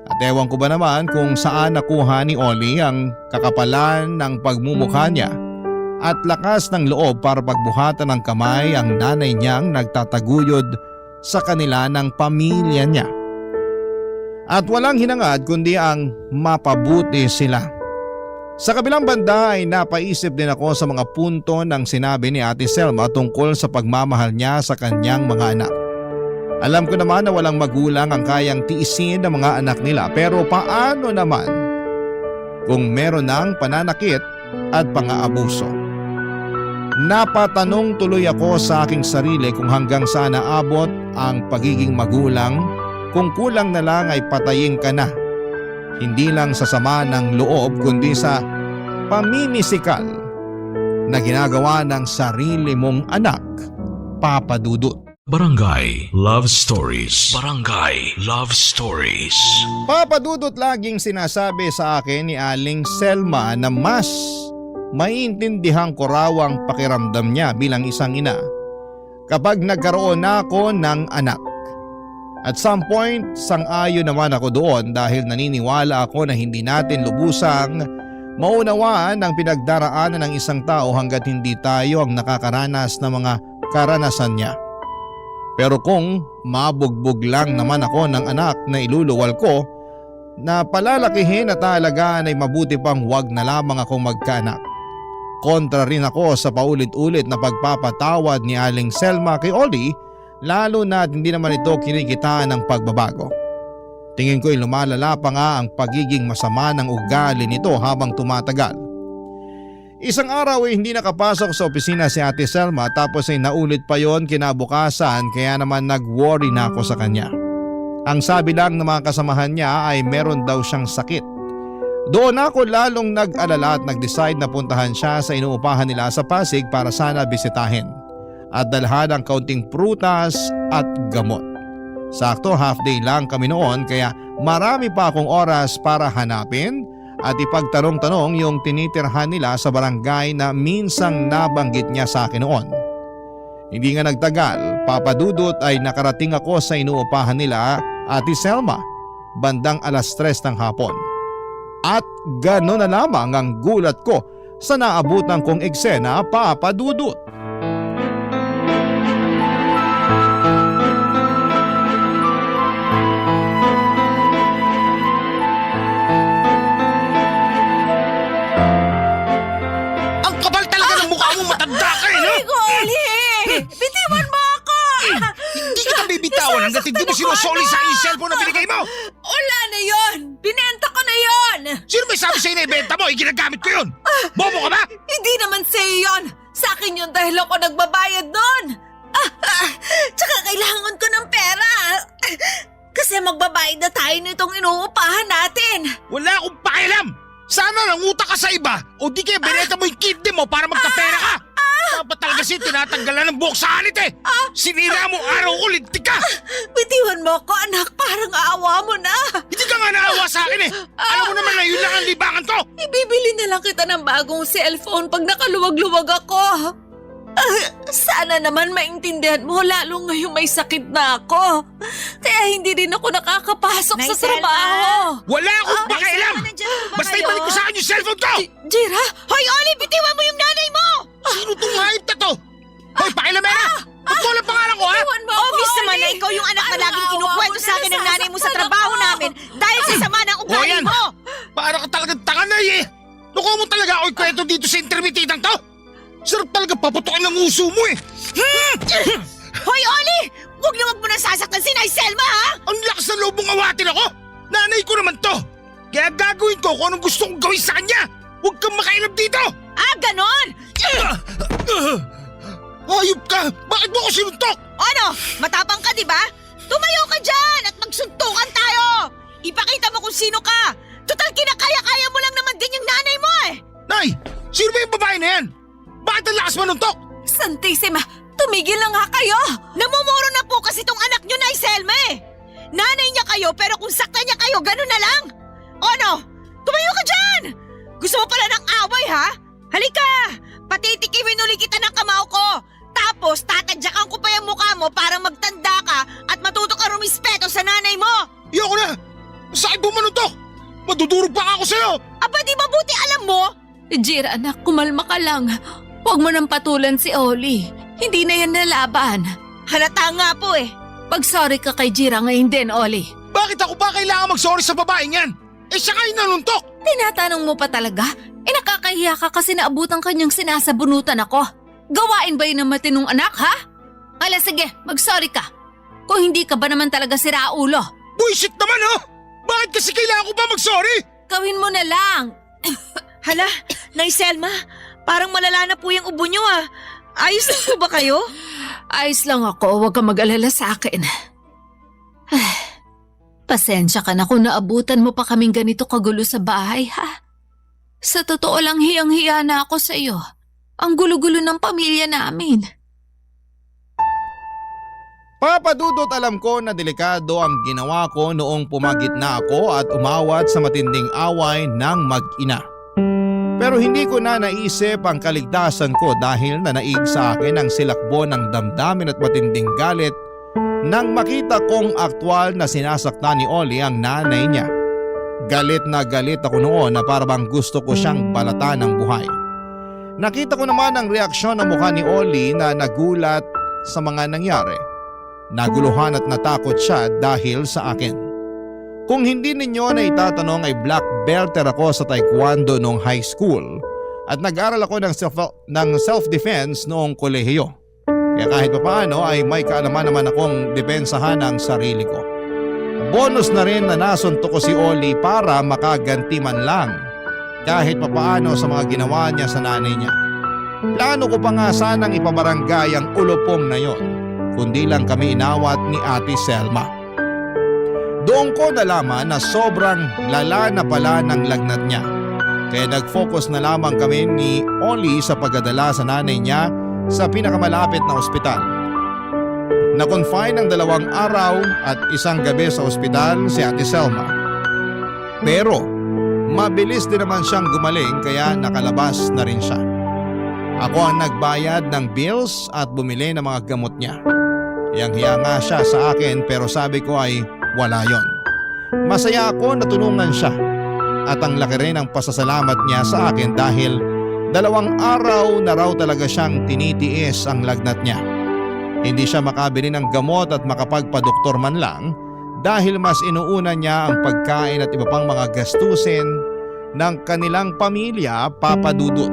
At ewan ko ba naman kung saan nakuha ni Oli ang kakapalan ng pagmumukha niya at lakas ng loob para pagbuhatan ng kamay ang nanay niyang nagtataguyod sa kanila ng pamilya niya. At walang hinangad kundi ang mapabuti sila. Sa kabilang banda ay napaisip din ako sa mga punto ng sinabi ni Ate Selma tungkol sa pagmamahal niya sa kanyang mga anak. Alam ko naman na walang magulang ang kayang tiisin ng mga anak nila, pero paano naman kung meron ng pananakit at pang-aabuso? Napatanong tuloy ako sa aking sarili kung hanggang saan naabot ang pagiging magulang kung kulang na lang ay patayin ka na. Hindi lang sa sama ng loob kundi sa pamimisikal na ginagawa ng sarili mong anak, Papa Dudut. Barangay Love Stories. Barangay Love Stories. Papa Dudut, laging sinasabi sa akin ni Aling Selma na mas maiintindihan ko raw ang pakiramdam niya bilang isang ina kapag nagkaroon na ako ng anak. At some point, sang-ayon naman ako doon dahil naniniwala ako na hindi natin lubusang maunawaan ang pinagdaraanan ng isang tao hanggat hindi tayo ang nakakaranas ng mga karanasan niya. Pero kung mabugbog lang naman ako ng anak na iluluwal ko, na palalakihin at aalagaan ay mabuti pang huwag na lamang akong magkaanak. Kontra rin ako sa paulit-ulit na pagpapatawad ni Aling Selma kay Oli, lalo na hindi naman ito kinikitaan ng pagbabago. Tingin ko'y lumalala pa nga ang pagiging masama ng ugali nito habang tumatagal. Isang araw ay hindi nakapasok sa opisina si Ate Selma tapos ay naulit pa yon kinabukasan kaya naman nag-worry na ako sa kanya. Ang sabi lang ng mga kasamahan niya ay meron daw siyang sakit. Doon ako lalong nag-alala at nag-decide na puntahan siya sa inuupahan nila sa Pasig para sana bisitahin at dalhan ang kaunting prutas at gamot. Sakto half day lang kami noon kaya marami pa akong oras para hanapin at ipagtanong-tanong yung tinitirhan nila sa barangay na minsang nabanggit niya sa akin noon. Hindi nga nagtagal, Papa Dudut ay nakarating ako sa inuupahan nila Ate Selma bandang 3:00 ng hapon. At gano'n na lamang ang gulat ko sa naabutan kong eksena, Papa Dudut. Ang kapal talaga ng mukha mo, matanda ka eh, no? Oli! Bitiwan mo ako! Hindi kita bibitawan hanggat hindi mo sinusoli sa akin yung cellphone na binigay mo! Wala na yon! Binenta ko na yon! Sino may sabi sa'yo na ibenta mo? Ginagamit ko yun! Bobo ka ba? Hindi naman sa'yo yon! Sa akin yun dahil ako nagbabayad nun! Tsaka kailangan ko ng pera! Kasi magbabayad na tayo nitong inuupahan natin! Wala akong pakialam! Sana nanguta ka sa iba o di kaya binenta mo yung kidney mo para magkapera ka! Dapat talaga siya tinatanggalan ng buhok sa alit eh! Sinira mo araw ko, lintik ka! Bitiwan mo ako, anak. Parang aawa mo na. Hindi ka nga naawa sa akin eh! Alam mo naman na yun lang ang libangan ko! Ibibili na lang kita ng bagong cellphone pag nakaluwag-luwag ako. Sana naman maintindihan mo, lalo ngayong may sakit na ako. Kaya hindi rin ako nakakapasok sa Nay, Selma. trabaho. Wala akong pakialam! Basta ibalik ko sa akin yung cellphone ko! Jira, Hoy, Oli! Bitiwan mo yung nanay mo! Sino tong hayop na to? Hoy, pakialamera! Ba't mo lang pangalan ko ha? bitiwan mo ako, Obvious naman Oli. na ikaw yung anak na Parang laging awa kinukwento mo sa akin ng nanay mo sa nasasaktan trabaho ako. namin dahil sa sama ng ugali Ayan. mo! Para ka talagang tanga na eh! Nakuha mo talaga ako kwento dito sa intermititang to! Sarap talaga paputukin ng uso mo eh! Hoy, Oli! Huwag mo nang sasaktan si Nay Selma, ha? Ang lakas ng loob mong awatin ako! Nanay ko naman to! Kaya gagawin ko kung anong gusto kong gawin sa kanya! Huwag kang makailap dito! Ah, ganon! Hayop ka! Bakit mo ako sinuntok? Ano? Matapang ka, di ba? Tumayo ka dyan at magsuntukan tayo! Ipakita mo kung sino ka! Total kinakaya-kaya mo lang naman din yung nanay mo eh! Nay! Sino ba yung babae na yan? Bakit ang lakas manuntok? Santissima, tumigil na nga kayo. Namumuro na po kasi tong anak nyo, Nay Selma eh! Nanay niya kayo pero kung sakta niya kayo, ganun na lang! O ano? Tumayo ka dyan! Gusto mo pala ng away, ha? Halika! Patitikimin uli kita ng kamao ko! Tapos tatadyakan ko pa yung mukha mo para magtanda ka at matuto ka rumispeto sa nanay mo! Iyoko na! Sakit mo manuntok! Madudurog pa ako sa'yo! Aba di mabuti alam mo? Jira, anak, kumalma ka lang. Huwag mo nang patulan si Oli. Hindi na yan nalaban. Halata nga po eh. Pag-sorry ka kay Jira ngayon din, Oli. Bakit ako ba kailangan mag-sorry sa babaeng yan? Eh siya kayo nanuntok! Tinatanong mo pa talaga? Nakakahiya ka kasi naabutan kanyang sinasabunutan ako. Gawain ba yun ng matinong anak, ha? Ala, sige, mag-sorry ka. Kung hindi ka ba naman talaga si Raulo, Buisit naman oh! Bakit kasi kailangan ko pa mag-sorry? gawin mo na lang. Hala, Nay Selma, parang malala na po yung ubo nyo ah. Ayos na po ba kayo? Ayos lang ako, huwag ka mag-alala sa akin. Pasensya ka na kung naabutan mo pa kaming ganito kagulo sa bahay, ha? Sa totoo lang, hiyang-hiya na ako sa iyo. Ang gulo-gulo ng pamilya namin. Papa Dudut, alam ko na delikado ang ginawa ko noong pumagitna ako at umawat sa matinding away ng mag-ina. Pero hindi ko na naisip ang kaligtasan ko dahil nanaig sa akin ang silakbo ng damdamin at matinding galit nang makita kong aktwal na sinasaktan ni Oli ang nanay niya. Galit na galit ako noon na parang gusto ko siyang balatan ng buhay. Nakita ko naman ang reaksyon ng mukha ni Oli na nagulat sa mga nangyari. Naguluhan at natakot siya dahil sa akin. Kung hindi ninyo na itatanong ay black belter ako sa taekwondo noong high school at nag-aral ako ng self-defense noong kolehiyo. Kaya kahit papaano ay may kaalaman naman akong depensahan ang sarili ko. Bonus na rin na nasuntok ko si Oli para makaganti man lang kahit papaano sa mga ginawa niya sa nanay niya. Plano ko pa nga sanang ipabarangay ang ulupong na yon, kundi lang kami inawat ni Ate Selma. Doon ko nalaman na sobrang lala na pala ng lagnat niya. Kaya nag-focus na lamang kami ni Oli sa pagdadala sa nanay niya sa pinakamalapit na ospital. Na-confine ng 2 araw at 1 gabi sa ospital si Ate Selma. Pero mabilis din naman siyang gumaling kaya nakalabas na rin siya. Ako ang nagbayad ng bills at bumili ng mga gamot niya. Hiyang-hiya nga siya sa akin pero sabi ko ay wala yon. Masaya ako na tulungan siya at ang laki rin ang pasasalamat niya sa akin dahil 2 araw na raw talaga siyang tinitiis ang lagnat niya. Hindi siya makabili ng gamot at makapagpadoktor man lang dahil mas inuuna niya ang pagkain at iba pang mga gastusin ng kanilang pamilya, Papa Dudut.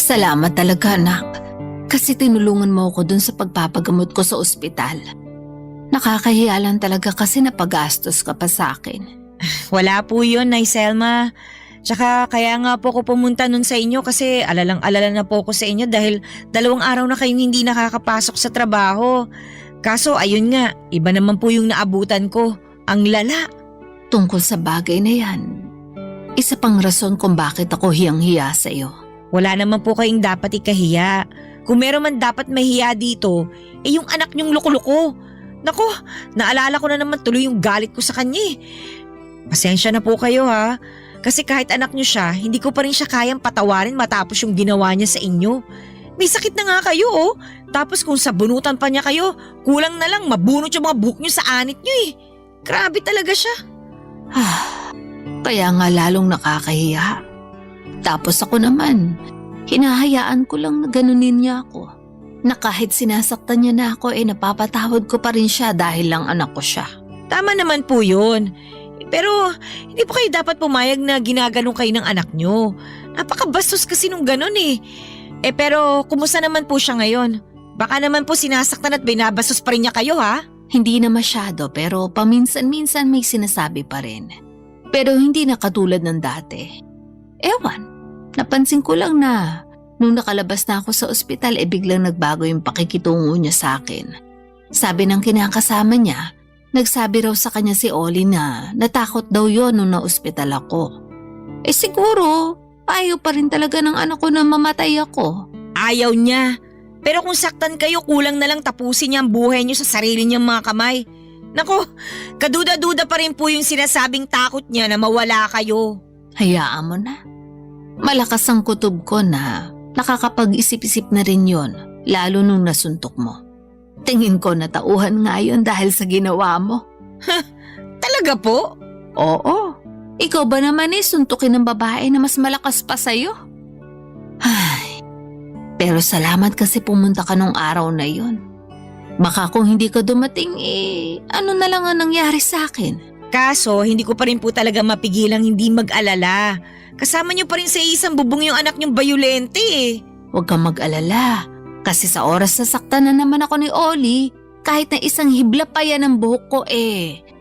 Salamat talaga, anak. Kasi tinulungan mo ako dun sa pagpapagamot ko sa ospital. Nakakahiya lang talaga kasi napagastos ka pa sa akin. Wala po yun, Nay Selma. Tsaka kaya nga po ako pumunta nun sa inyo kasi alalang-alala na po ako sa inyo dahil 2 araw na kayong hindi nakakapasok sa trabaho. Kaso ayun nga, iba naman po yung naabutan ko. Ang lala. Tungkol sa bagay na yan, isa pang rason kung bakit ako hiyang-hiya sa iyo. Wala naman po kayong dapat ikahiya. Kung meron man dapat mahiya dito, yung anak niyong loko-loko. Nako, naalala ko na naman tuloy yung galit ko sa kanya eh. Pasensya na po kayo ha. Kasi kahit anak niyo siya, hindi ko pa rin siya kayang patawarin matapos yung ginawa niya sa inyo. May sakit na nga kayo oh. Tapos kung sabunutan pa niya kayo, kulang na lang mabunot yung mga buhok niyo sa anit niyo eh. Grabe talaga siya. Kaya nga lalong nakakahiya. Tapos ako naman, hinahayaan ko lang na ganunin niya ako. Na kahit sinasaktan niya na ako napapatawad ko pa rin siya dahil lang anak ko siya. Tama naman po yun. Pero hindi po kayo dapat pumayag na ginaganong kayo ng anak niyo. Napakabastos kasi nung ganun eh. Pero kumusta naman po siya ngayon? Baka naman po sinasaktan at binabastos pa rin niya kayo ha? Hindi na masyado pero paminsan-minsan may sinasabi pa rin. Pero hindi na katulad ng dati. Ewan, napansin ko lang na nung nakalabas na ako sa ospital biglang nagbago yung pakikitungo niya sa akin. Sabi ng kinakasama niya, nagsabi raw sa kanya si Oli na natakot daw yon nung na-ospital ako. Siguro, ayaw pa rin talaga ng anak ko na mamatay ako. Ayaw niya. Pero kung saktan kayo, kulang na lang tapusin niya ang buhay niyo sa sarili niyang mga kamay. Nako, kaduda-duda pa rin po yung sinasabing takot niya na mawala kayo. Hayaan mo na. Malakas ang kutob ko na nakakapag-isip-isip na rin yon, lalo nung nasuntok mo. Tingin ko na tauhan nga yun dahil sa ginawa mo. Talaga po? Oo. Ikaw ba naman suntukin ng babae na mas malakas pa sa'yo? Ay, pero salamat kasi pumunta ka nung araw na yon. Baka kung hindi ka dumating ano na lang ang nangyari sa akin? Kaso, hindi ko pa rin po talaga mapigilang hindi mag-alala. Kasama niyo pa rin sa isang bubong yung anak niyong bayulente eh. Huwag kang mag-alala. Kasi sa oras na saktan na naman ako ni Oli, kahit na isang hibla pa yan ang buhok ko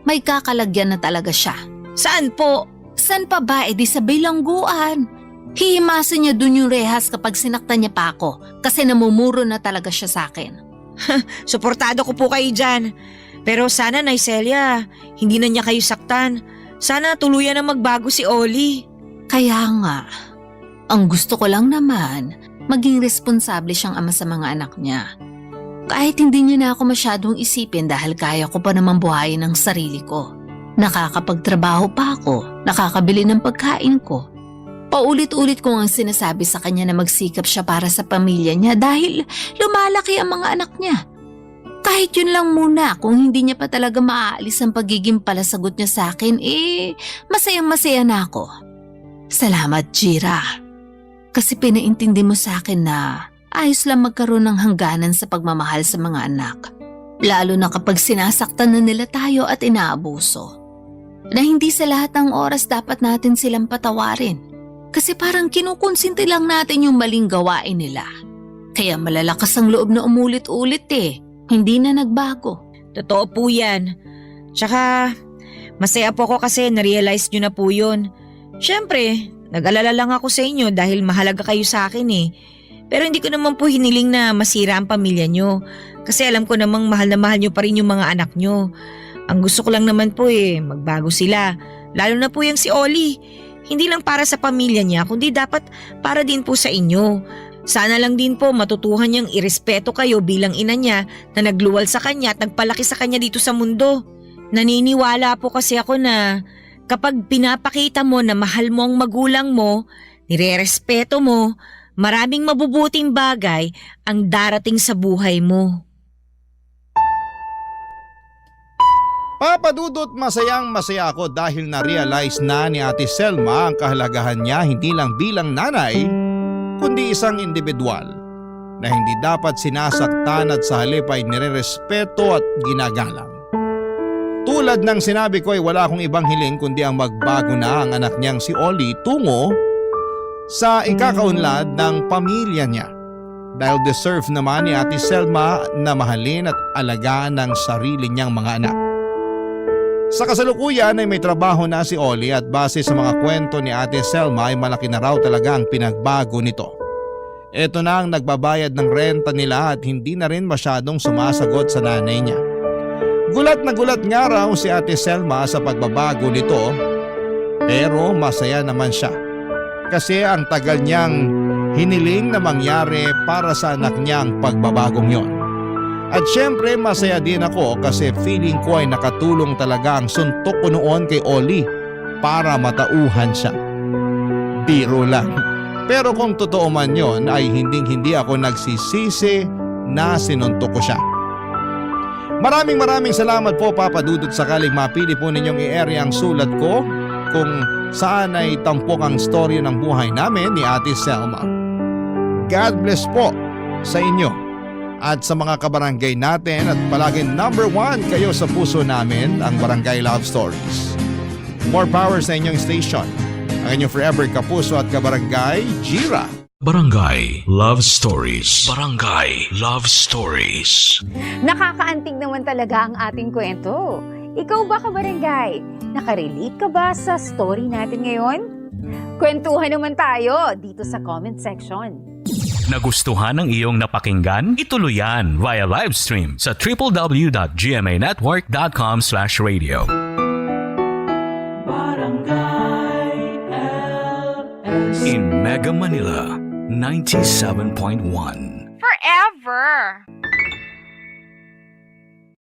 may kakalagyan na talaga siya. Saan po? San pa ba di sa bilangguan? Hihimasin niya dun yung rehas kapag sinaktan niya pa ako kasi namumuro na talaga siya sa akin. Suportado ko po kayo dyan. Pero sana, Nay Celia, hindi na niya kayo saktan. Sana tuluyan na magbago si Oli. Kaya nga, ang gusto ko lang naman, maging responsable siyang ama sa mga anak niya. Kahit hindi niya na ako masyadong isipin dahil kaya ko pa naman buhayin ang sarili ko. Nakakapagtrabaho pa ako, nakakabili ng pagkain ko. Paulit-ulit ko ang sinasabi sa kanya na magsikap siya para sa pamilya niya dahil lumalaki ang mga anak niya. Kahit yun lang muna, kung hindi niya pa talaga maaalis ang pagiging palasagot niya sa akin, masayang-masaya na ako. Salamat, Jira. Kasi pinaintindi mo sa akin na ayos lang magkaroon ng hangganan sa pagmamahal sa mga anak. Lalo na kapag sinasaktan na nila tayo at inaabuso. Na hindi sa lahat ng oras dapat natin silang patawarin. Kasi parang kinukonsinti lang natin yung maling gawain nila. Kaya malalakas ang loob na umulit-ulit Hindi na nagbago. Totoo po yan. Tsaka, masaya po ako kasi na-realize nyo na po yun. Siyempre, nag-alala lang ako sa inyo dahil mahalaga kayo sa akin Pero hindi ko naman po hiniling na masira ang pamilya nyo. Kasi alam ko namang mahal na mahal nyo pa rin yung mga anak nyo. Ang gusto ko lang naman po magbago sila. Lalo na po yung si Oli. Hindi lang para sa pamilya niya, kundi dapat para din po sa inyo. Sana lang din po matutuhan niyang irespeto kayo bilang ina niya na nagluwal sa kanya at nagpalaki sa kanya dito sa mundo. Naniniwala po kasi ako na kapag pinapakita mo na mahal mo ang magulang mo, nirerespeto mo, maraming mabubuting bagay ang darating sa buhay mo. Papa Dudut, masayang masaya ako dahil na-realize na ni Ate Selma ang kahalagahan niya hindi lang bilang nanay, kundi isang individual na hindi dapat sinasaktan at sa halip ay nirerespeto at ginagalang. Tulad ng sinabi ko ay wala akong ibang hiling kundi ang magbago na ang anak niyang si Oli tungo sa ikakaunlad ng pamilya niya. Dahil deserve naman ni Ate Selma na mahalin at alagaan ng sarili niyang mga anak. Sa kasalukuyan ay may trabaho na si Oli at base sa mga kwento ni Ate Selma ay malaki na raw talaga ang pinagbago nito. Ito na ang nagbabayad ng renta nila at hindi na rin masyadong sumasagot sa nanay niya. Gulat na gulat nga raw si Ate Selma sa pagbabago nito, pero masaya naman siya. Kasi ang tagal niyang hiniling na mangyari para sa anak niya ang pagbabagong yon. At syempre masaya din ako kasi feeling ko ay nakatulong talaga ang suntok ko noon kay Oli para matauhan siya. Biro lang. Pero kung totoo man yon ay hindi ako nagsisisi na sinuntok ko siya. Maraming salamat po Papa Dudut sakaling mapili po ninyong i-area ang sulat ko kung saan ay tampok ang storya ng buhay namin ni Ate Selma. God bless po sa inyo at sa mga kabarangay natin at palaging number 1 kayo sa puso namin, ang Barangay Love Stories. More power sa inyong station. Ang inyong forever kapuso at kabarangay, Jira. Barangay Love Stories. Barangay Love Stories. Nakakaantig naman talaga ang ating kwento. Ikaw ba, kabarangay? Nakarelate ka ba sa story natin ngayon? Kwentuhan naman tayo dito sa comment section. Nagustuhan ng iyong napakinggan? Ituloy yan via live stream sa www.gmanetwork.com/radio. In Mega Manila, 97.1. Forever.